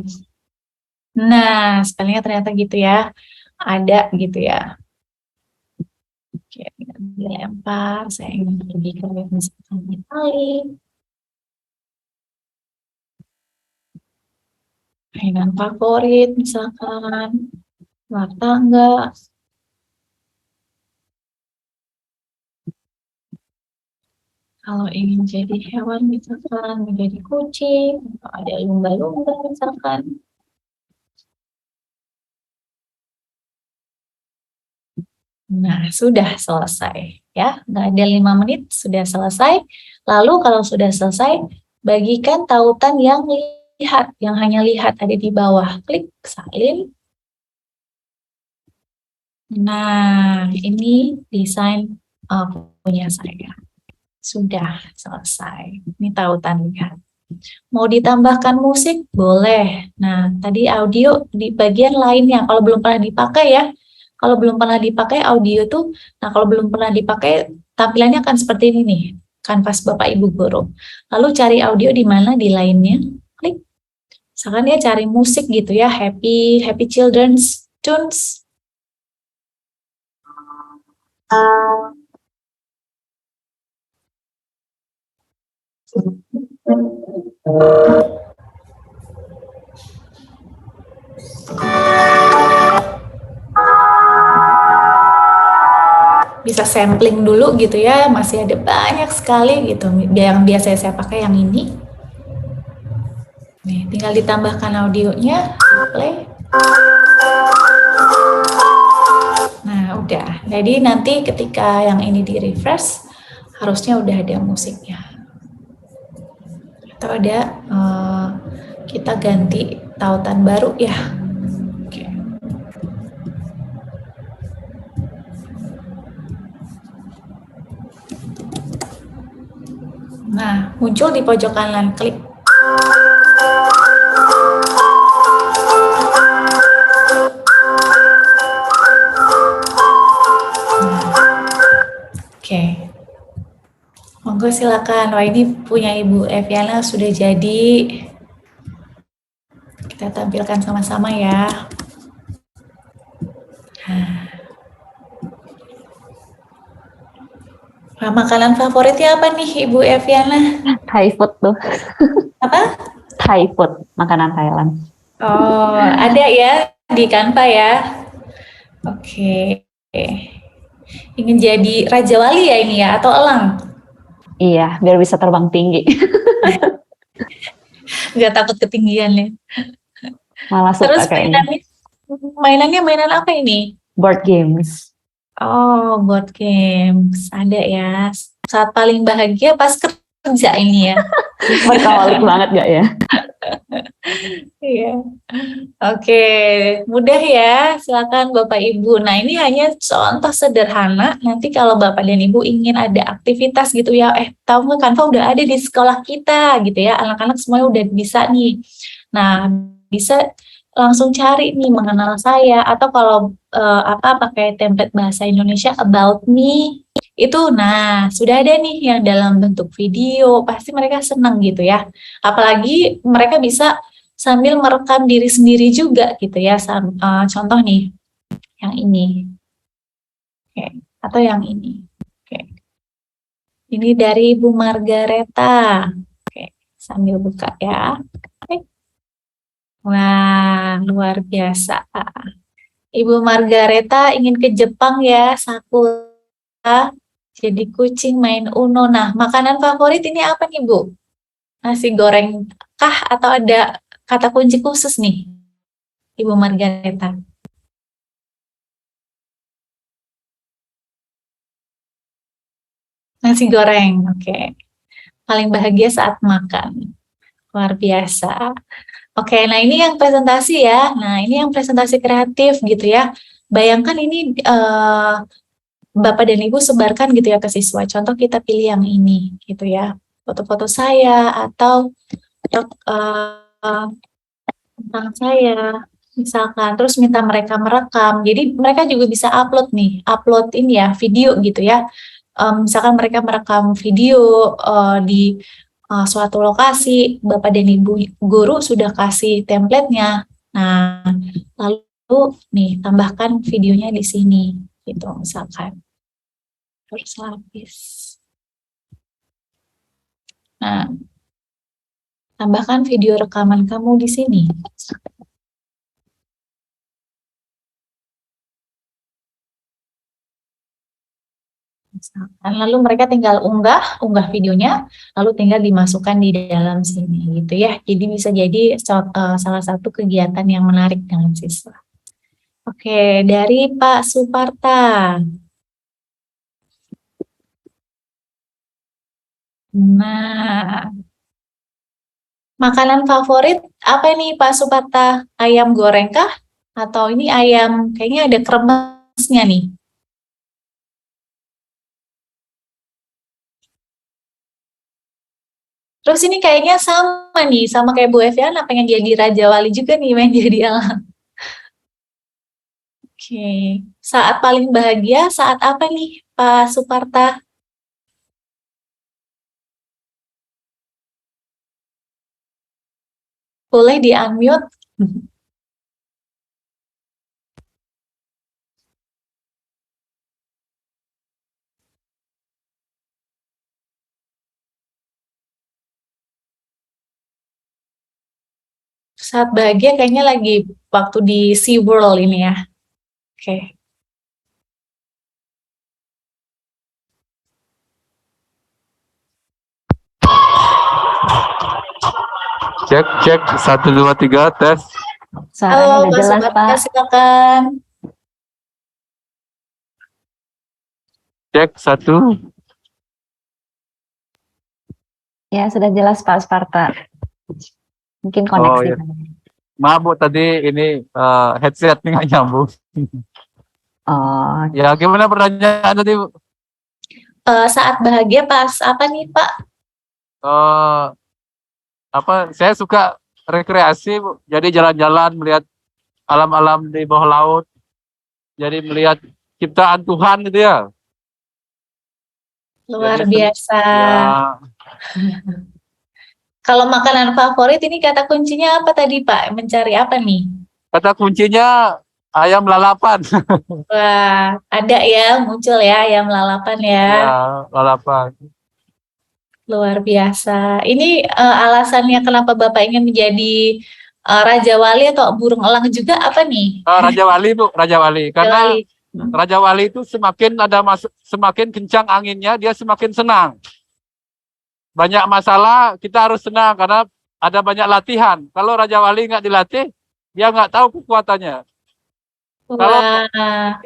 Nah, spellingnya ternyata gitu ya, ada gitu ya. Oke, dilempar, saya ingin pergi ke misalkan Itali. Mainan favorit misalkan, luar tangga. Kalau ingin jadi hewan misalkan menjadi kucing, atau ada lumba-lumba misalkan. Nah, sudah selesai ya. Nggak ada 5 menit, sudah selesai. Lalu kalau sudah selesai, bagikan tautan yang lihat, yang hanya lihat ada di bawah. Klik salin. Nah, ini desain punya saya. Sudah selesai. Ini tautan lihat. Mau ditambahkan musik? Boleh. Nah, tadi audio di bagian lainnya. Kalau belum pernah dipakai ya. Kalau belum pernah dipakai audio tuh, nah kalau belum pernah dipakai tampilannya akan seperti ini nih. Kanvas Bapak Ibu Guru. Lalu cari audio di mana? Di lainnya. Klik. Misalkan ya cari musik gitu ya. Happy Children's Tunes. Bisa sampling dulu gitu ya, masih ada banyak sekali gitu. Yang biasa saya pakai yang ini. Nih, tinggal ditambahkan audionya, play. Nah, udah. Jadi nanti ketika yang ini di refresh, harusnya udah ada musiknya. Atau ada kita ganti tautan baru ya. Oke. Nah, muncul di pojok kanan, klik. Oke. Monggo silakan. Wah, ini punya Ibu Eviana sudah jadi. Kita tampilkan sama-sama ya. Nah, makanan favoritnya apa nih Ibu Eviana?
Thai food tuh.
Apa?
Thai food, makanan Thailand.
Oh, ada ya di Canva ya. Oke. Ingin jadi Raja Wali ya ini ya, atau elang?
Iya, biar bisa terbang tinggi.
Nggak takut ketinggian ya.
Malah suka
Terus
kayaknya.
mainan apa ini?
Board games.
Oh, board games. Ada ya. Saat paling bahagia pas kerja ini ya.
Workaholic banget gak ya?
Iya. Oke, mudah ya. Silakan Bapak Ibu. Nah, ini hanya contoh sederhana. Nanti kalau Bapak dan Ibu ingin ada aktivitas gitu ya, tahu nggak Canva udah ada di sekolah kita gitu ya. Anak-anak semuanya udah bisa nih. Nah, bisa langsung cari nih mengenal saya atau kalau pakai template bahasa Indonesia about me itu. Nah, sudah ada nih yang dalam bentuk video, pasti mereka senang gitu ya. Apalagi mereka bisa sambil merekam diri sendiri juga gitu ya. Contoh nih, yang ini. Oke, atau yang ini. Oke. Ini dari Ibu Margareta. Oke, sambil buka ya. Oke. Wah, luar biasa. Ibu Margareta ingin ke Jepang ya, Sakura. Jadi kucing main Uno. Nah, makanan favorit ini apa nih, Bu? Nasi goreng kah atau ada kata kunci khusus nih, Ibu Margareta? Nasi goreng, oke. Paling bahagia saat makan. Luar biasa. Oke, nah ini yang presentasi ya. Nah, ini yang presentasi kreatif gitu ya. Bayangkan ini Bapak dan Ibu sebarkan gitu ya ke siswa. Contoh kita pilih yang ini gitu ya. Foto-foto saya atau tentang saya misalkan, terus minta mereka merekam. Jadi mereka juga bisa upload nih, upload ini ya video gitu ya. Misalkan mereka merekam video di suatu lokasi, Bapak dan Ibu guru sudah kasih template-nya. Nah, lalu nih tambahkan videonya di sini gitu misalkan. Terus lapis. Nah, tambahkan video rekaman kamu di sini. Misalkan. Lalu mereka tinggal unggah videonya, lalu tinggal dimasukkan di dalam sini gitu ya. Jadi bisa jadi salah satu kegiatan yang menarik dengan siswa. Oke, dari Pak Suparta. Nah, makanan favorit apa nih Pak Suparta? Ayam goreng kah? Atau ini ayam, kayaknya ada kremesnya nih. Terus ini kayaknya sama nih, sama kayak Bu Eviana, pengen jadi Raja Wali juga nih, pengen jadi elang. Oke, saat paling bahagia saat apa nih Pak Suparta? Boleh di-unmute? Saat bahagia kayaknya lagi waktu di SeaWorld ini ya. Oke.
Cek, cek, 1, 2, 3, tes.
Suaranya
Halo
udah
Pak
jelas,
Suparta,
Pak.
silakan.
Cek, 1.
Ya, sudah jelas Pak Sparta. Mungkin
Oh,
koneksi.
iya. Maaf Bu, tadi ini headset nggak nyambung.
Oh,
Ya, gimana pertanyaan tadi Bu?
Saat bahagia pas apa nih Pak?
Saya suka rekreasi Bu. Jadi jalan-jalan melihat alam-alam di bawah laut. Jadi melihat ciptaan Tuhan gitu ya.
Luar
Jadi,
biasa.
Ya,
Kalau makanan favorit ini kata kuncinya apa tadi Pak? Mencari apa nih?
kata kuncinya ayam lalapan.
Wah, ada ya, muncul ya ayam lalapan ya.
Ya, lalapan.
Luar biasa. Ini alasannya kenapa Bapak ingin menjadi Raja Wali atau burung elang juga apa nih?
Raja Wali Bu, Raja Wali.
Raja
Karena
Wali.
Raja Wali itu semakin kencang anginnya, dia semakin senang. Banyak masalah, kita harus senang karena ada banyak latihan. Kalau Raja Wali nggak dilatih, dia nggak tahu kekuatannya. Kalau
Wah,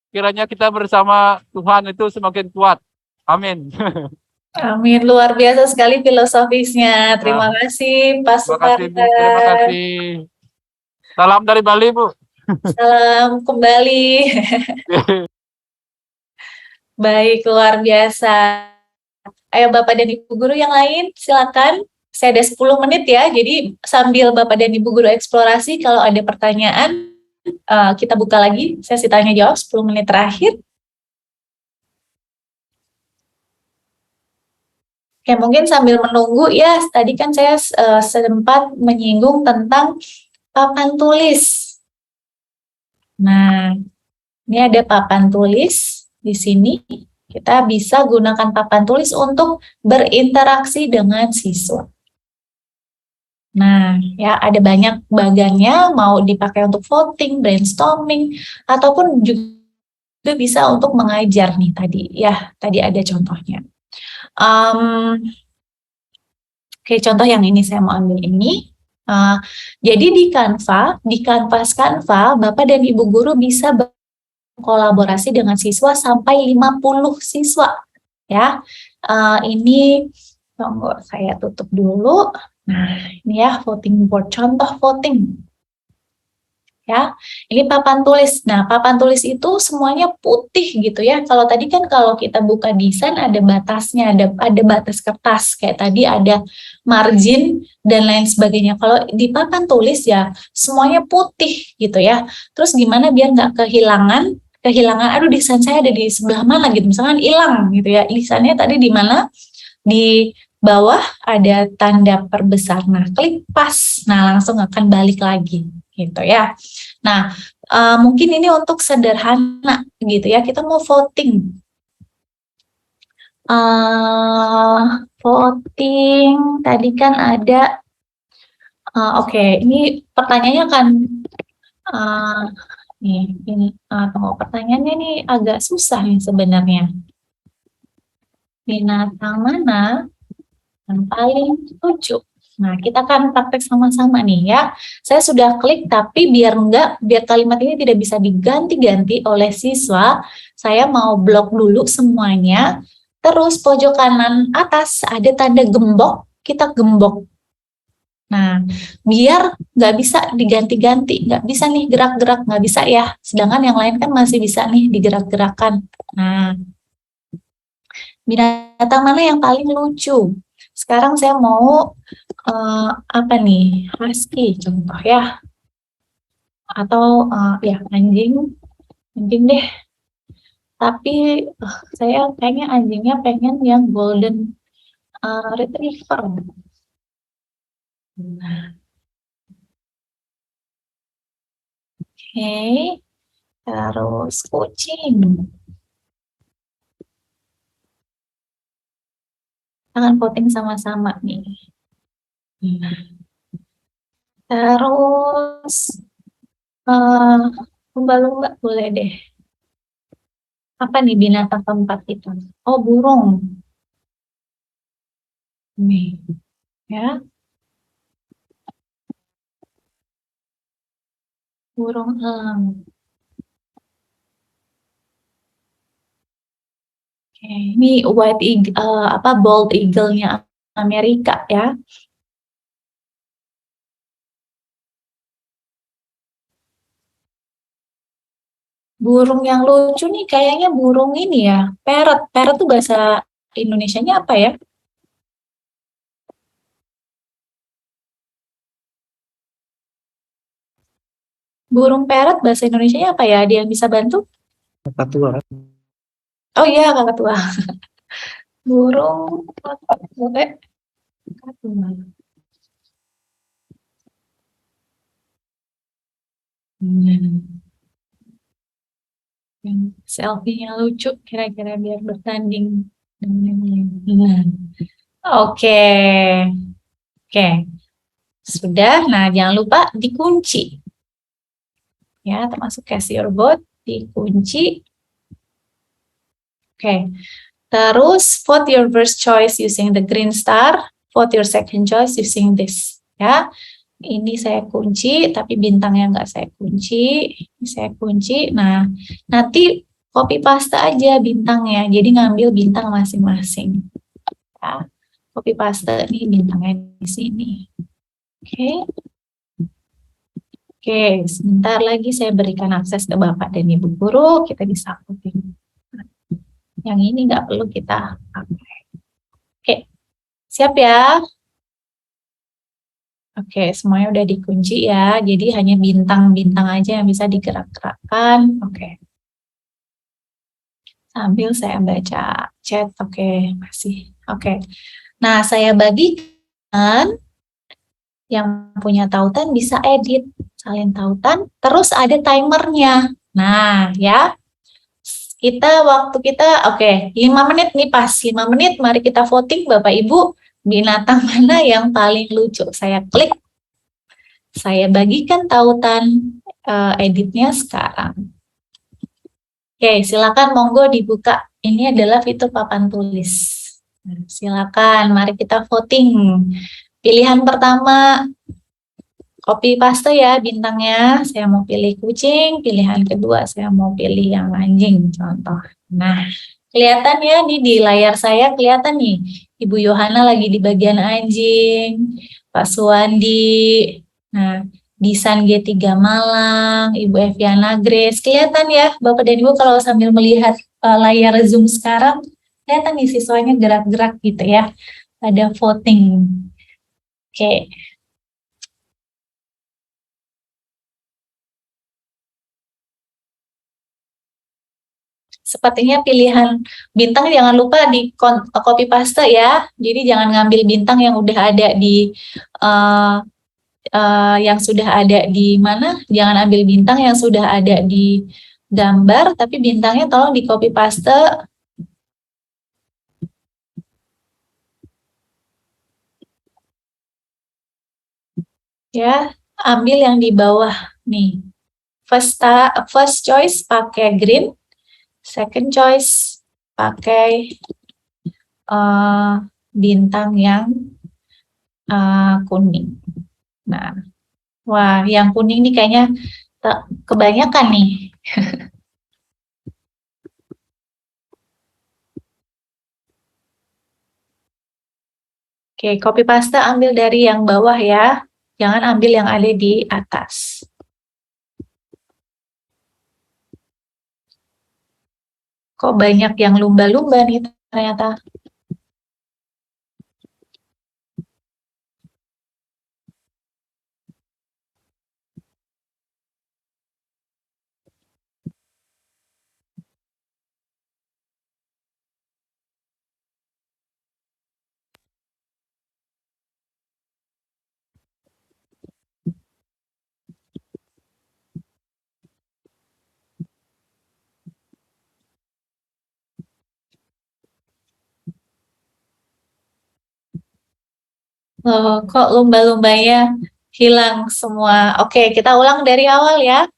kiranya kita bersama Tuhan itu semakin kuat. Amin.
amin. Luar biasa sekali filosofisnya. Terima kasih Pak
Terima kasih Bu, terima
Suparta.
kasih. Salam dari Bali Bu.
Salam kembali. Baik, luar biasa. Ayo Bapak dan Ibu Guru yang lain, silakan. Saya ada 10 menit ya, jadi sambil Bapak dan Ibu Guru eksplorasi, kalau ada pertanyaan, kita buka lagi, sesi tanya jawab 10 menit terakhir. Oke, mungkin sambil menunggu ya, tadi kan saya sempat menyinggung tentang papan tulis. Nah, ini ada papan tulis di sini. Kita bisa gunakan papan tulis untuk berinteraksi dengan siswa. Nah, ya ada banyak bagannya, mau dipakai untuk voting, brainstorming, ataupun juga bisa untuk mengajar nih tadi. Ya, tadi ada contohnya. Oke, contoh yang ini saya mau ambil ini. Jadi di kanvas Canva, Bapak dan Ibu Guru bisa berkolaborasi dengan siswa sampai 50 siswa. Ya, ini tunggu saya tutup dulu. Nah, ini ya voting board, contoh voting. Ya, ini papan tulis. Nah, papan tulis itu semuanya putih gitu ya. Kalau tadi kan kalau kita buka desain ada batasnya, ada batas kertas kayak tadi ada margin dan lain sebagainya. Kalau di papan tulis ya semuanya putih gitu ya. Terus gimana biar nggak kehilangan, aduh desain saya ada di sebelah mana gitu. Misalkan hilang gitu ya. Desainnya tadi di mana? Di bawah ada tanda perbesar. Nah, klik pas. Nah, langsung akan balik lagi gitu ya. Nah, mungkin ini untuk sederhana gitu ya. Kita mau voting. Voting tadi kan ada oke, ini pertanyaannya kan ini tunggu, pertanyaannya ini agak susah nih sebenarnya. Binatang mana yang paling lucu? Nah, kita akan praktek sama-sama nih ya. Saya sudah klik, tapi biar kalimat ini tidak bisa diganti-ganti oleh siswa, saya mau blok dulu semuanya. Terus pojok kanan atas ada tanda gembok, kita gembok. Nah, biar nggak bisa diganti-ganti, nggak bisa nih gerak-gerak, nggak bisa ya. Sedangkan yang lain kan masih bisa nih digerak-gerakan. Nah, binatang mana yang paling lucu? Sekarang saya mau apa nih? Husky contoh ya. Atau ya anjing deh. Tapi saya kayaknya anjingnya pengen yang golden retriever. Nah, oke. Terus kucing. Akan voting sama-sama nih. Nah, terus lumba-lumba boleh deh. Apa nih binatang keempat itu? Oh, burung. Nih, ya. Burung elang. Oke, ini white eagle, bald eagle-nya Amerika ya. Burung yang lucu nih kayaknya burung ini ya, parrot. Parrot tuh bahasa Indonesianya apa ya? Burung parrot bahasa Indonesianya apa ya? Ada yang bisa bantu?
Kakatua.
Oh iya, kakatua. Burung kakatua. Yang selfie-nya lucu kira-kira biar bertanding dengan yang lain. Oke. Oke. Sudah. Nah, jangan lupa dikunci. Ya, termasuk cashier board dikunci. Oke. Terus vote your first choice using the green star, vote your second choice using this. Ya, ini saya kunci, tapi bintangnya nggak saya kunci. Ini saya kunci. Nah, nanti copy paste aja bintangnya. Jadi ngambil bintang masing-masing. Ya, copy paste nih bintangnya di sini. Oke. Oke, sebentar lagi saya berikan akses ke Bapak dan Ibu Guru. Kita bisa voting. Yang ini nggak perlu kita pakai. Oke, siap ya? Oke, semuanya udah dikunci ya. Jadi hanya bintang-bintang aja yang bisa digerak-gerakkan. Oke. Sambil saya baca chat. Oke, masih. Oke. Nah, saya bagikan yang punya tautan bisa edit salin tautan. Terus ada timernya. Nah, ya. Waktu kita, oke, 5 menit nih pas. 5 menit, mari kita voting Bapak Ibu. Binatang mana yang paling lucu? Saya klik. Saya bagikan tautan editnya sekarang. Oke, silakan monggo dibuka. Ini adalah fitur papan tulis. Nah, silakan, mari kita voting. Pilihan pertama, copy paste ya bintangnya. Saya mau pilih kucing. Pilihan kedua, saya mau pilih yang anjing, contoh. Nah, kelihatan ya nih di layar saya kelihatan nih. Ibu Yohana lagi di bagian anjing. Pak Suwandi. Nah, Disan G3 Malang, Ibu Eviana Grace. Kelihatan ya Bapak dan Ibu kalau sambil melihat layar Zoom sekarang, kelihatan nih siswanya gerak-gerak gitu ya. Ada voting. Oke. Sepertinya pilihan bintang jangan lupa di copy paste ya. Jadi jangan ngambil bintang yang udah ada di yang sudah ada di mana. Jangan ambil bintang yang sudah ada di gambar, tapi bintangnya tolong di copy paste. Ya, ambil yang di bawah nih. First choice pakai green, second choice pakai bintang yang kuning. Nah, wah, yang kuning nih kayaknya kebanyakan nih. Oke, copy paste ambil dari yang bawah ya. Jangan ambil yang ada di atas. Kok banyak yang lumba-lumba nih ternyata. Loh, kok lumba-lumbanya hilang semua. Oke, kita ulang dari awal ya.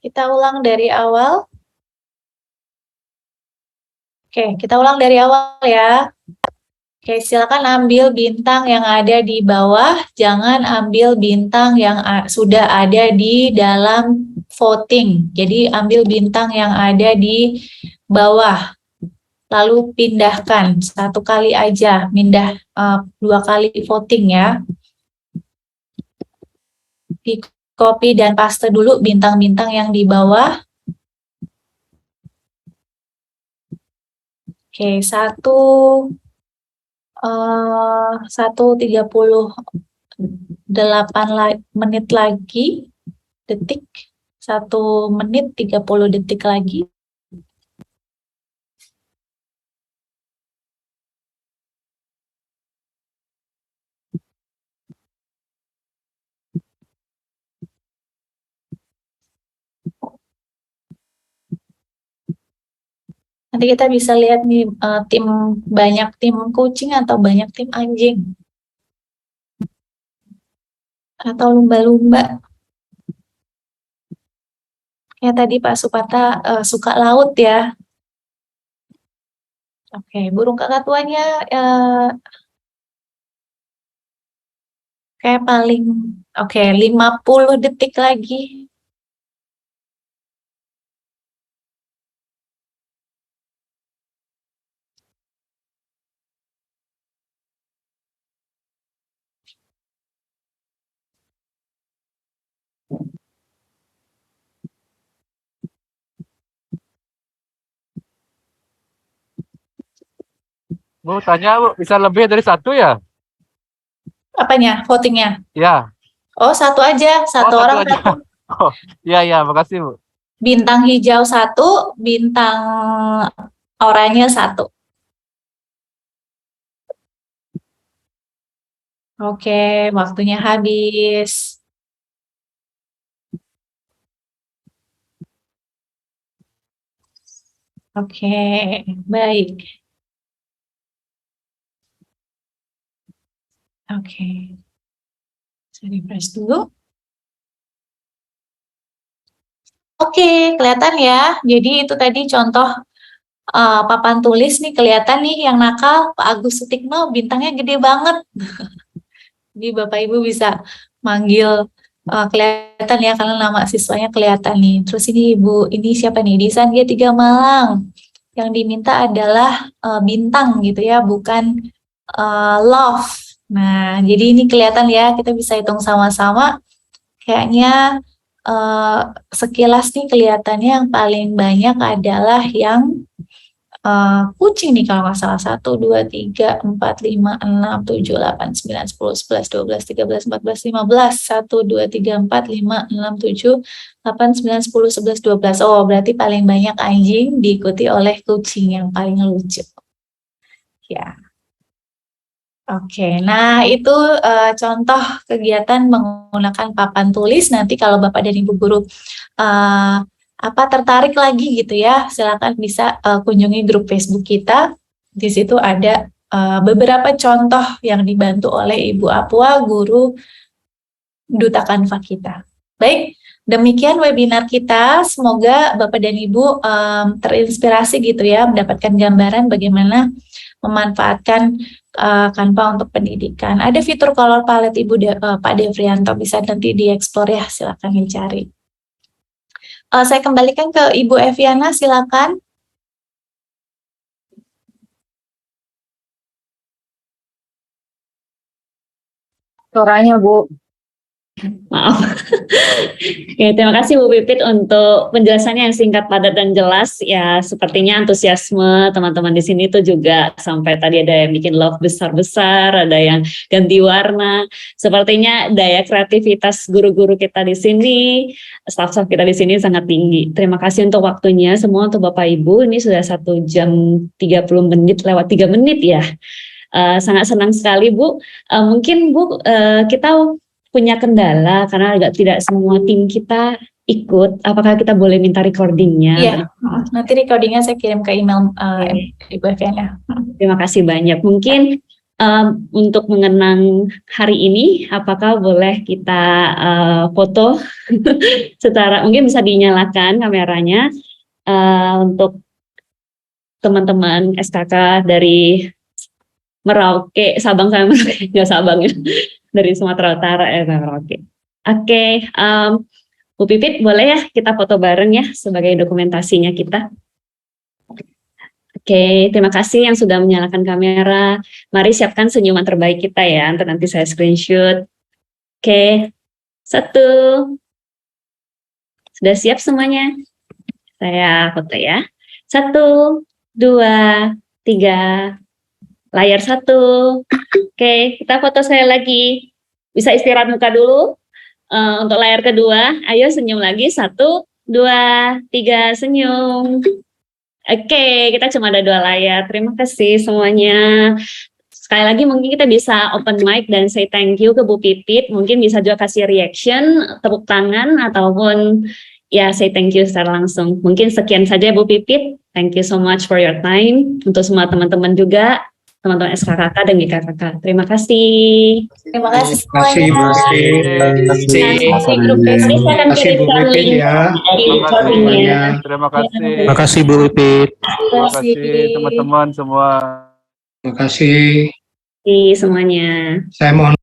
Kita ulang dari awal. Oke, kita ulang dari awal ya. Oke, silakan ambil bintang yang ada di bawah, jangan ambil bintang yang sudah ada di dalam voting. Jadi ambil bintang yang ada di bawah, lalu pindahkan satu kali aja, pindah 2 kali voting ya. Di copy dan paste dulu bintang-bintang yang di bawah. Oke, 1:38 menit lagi, detik, 1 menit 30 detik lagi. Nanti kita bisa lihat nih banyak tim kucing atau banyak tim anjing. Atau lumba-lumba. Ya tadi Pak Supata suka laut ya. Oke, burung kakatuannya kayak paling 50 detik lagi.
Bu, tanya Bu, bisa lebih dari 1 ya?
Apanya? Votingnya?
Ya.
Oh, 1 aja. Satu
Oh, 1
orang
aja.
1.
Oh, iya, makasih Bu.
Bintang hijau 1, bintang oranye 1. Oke, waktunya habis. Oke, baik. Oke. Saya refresh dulu. Oke, kelihatan ya. Jadi itu tadi contoh papan tulis nih, kelihatan nih yang nakal Pak Agus Sutikno bintangnya gede banget. Jadi Bapak Ibu bisa manggil kelihatan ya karena nama siswanya kelihatan nih. Terus ini Ibu, ini siapa nih? Disan G3 Malang. Yang diminta adalah bintang gitu ya, bukan love. Nah, jadi ini kelihatan ya, kita bisa hitung sama-sama. Kayaknya sekilas nih kelihatannya yang paling banyak adalah yang kucing nih kalau nggak salah. 1, 2, 3, 4, 5, 6, 7, 8, 9, 10, 11, 12, 13, 14, 15. 1, 2, 3, 4, 5, 6, 7, 8, 9, 10, 11, 12. Oh, berarti paling banyak anjing diikuti oleh kucing yang paling lucu. Ya. Oke, nah itu contoh kegiatan menggunakan papan tulis. Nanti kalau Bapak dan Ibu guru tertarik lagi gitu ya, silakan bisa kunjungi grup Facebook kita. Di situ ada beberapa contoh yang dibantu oleh Ibu Apua, guru Duta Kanva kita. Baik, demikian webinar kita. Semoga Bapak dan Ibu terinspirasi gitu ya, mendapatkan gambaran bagaimana memanfaatkan Canva untuk pendidikan. Ada fitur color palette Pak Devrianto, bisa nanti dieksplor ya, silakan dicari. Saya kembalikan ke Ibu Eviana, silakan.
Suaranya Bu. Maaf. Oke, terima kasih Bu Pipit untuk penjelasannya yang singkat, padat, dan jelas. Ya, sepertinya antusiasme teman-teman di sini tuh juga sampai tadi ada yang bikin love besar-besar, ada yang ganti warna. Sepertinya daya kreativitas guru-guru kita di sini, staf-staf kita di sini sangat tinggi. Terima kasih untuk waktunya semua untuk Bapak Ibu. Ini sudah 1 jam 30 menit lewat 3 menit ya. Sangat senang sekali Bu. Mungkin Bu kita punya kendala karena tidak semua tim kita ikut. Apakah kita boleh minta recordingnya?
Iya, nanti recordingnya saya kirim ke email Ibu Eviana.
Terima kasih banyak. Mungkin untuk mengenang hari ini, apakah boleh kita foto setara, mungkin bisa dinyalakan kameranya untuk teman-teman SKK dari Merauke, Sabang sama Merauke, nggak Sabang ya, dari Sumatera Utara Merauke. Oke, Bu Pipit boleh ya kita foto bareng ya sebagai dokumentasinya kita. Oke, terima kasih yang sudah menyalakan kamera. Mari siapkan senyuman terbaik kita ya, nanti saya screenshot. Oke, 1. Sudah siap semuanya? Saya foto ya. 1, 2, 3. Layar 1. Oke, kita foto saya lagi. Bisa istirahat muka dulu. Untuk layar kedua, ayo senyum lagi. 1, 2, 3, senyum. Oke, kita cuma ada 2 layar. Terima kasih semuanya. Sekali lagi mungkin kita bisa open mic dan say thank you ke Bu Pipit. Mungkin bisa juga kasih reaction, tepuk tangan, ataupun
ya say thank you secara langsung. Mungkin sekian saja Bu Pipit. Thank you so much for your time. Untuk semua teman-teman juga, teman-teman SKKK dan GKKK. Terima kasih.
Terima kasih
Terima kasih Bu
semuanya.
Pipit. Terima kasih.
Di grup
Nanti
Facebook.
saya akan
Terima kasih Bu
kirimkan
Pipit
link
ya.
di
Terima kasih.
recordingnya.
Terima kasih.
Terima kasih Bu Pipit.
Terima kasih teman-teman semua.
Terima kasih.
Terima kasih semuanya.
Saya mohon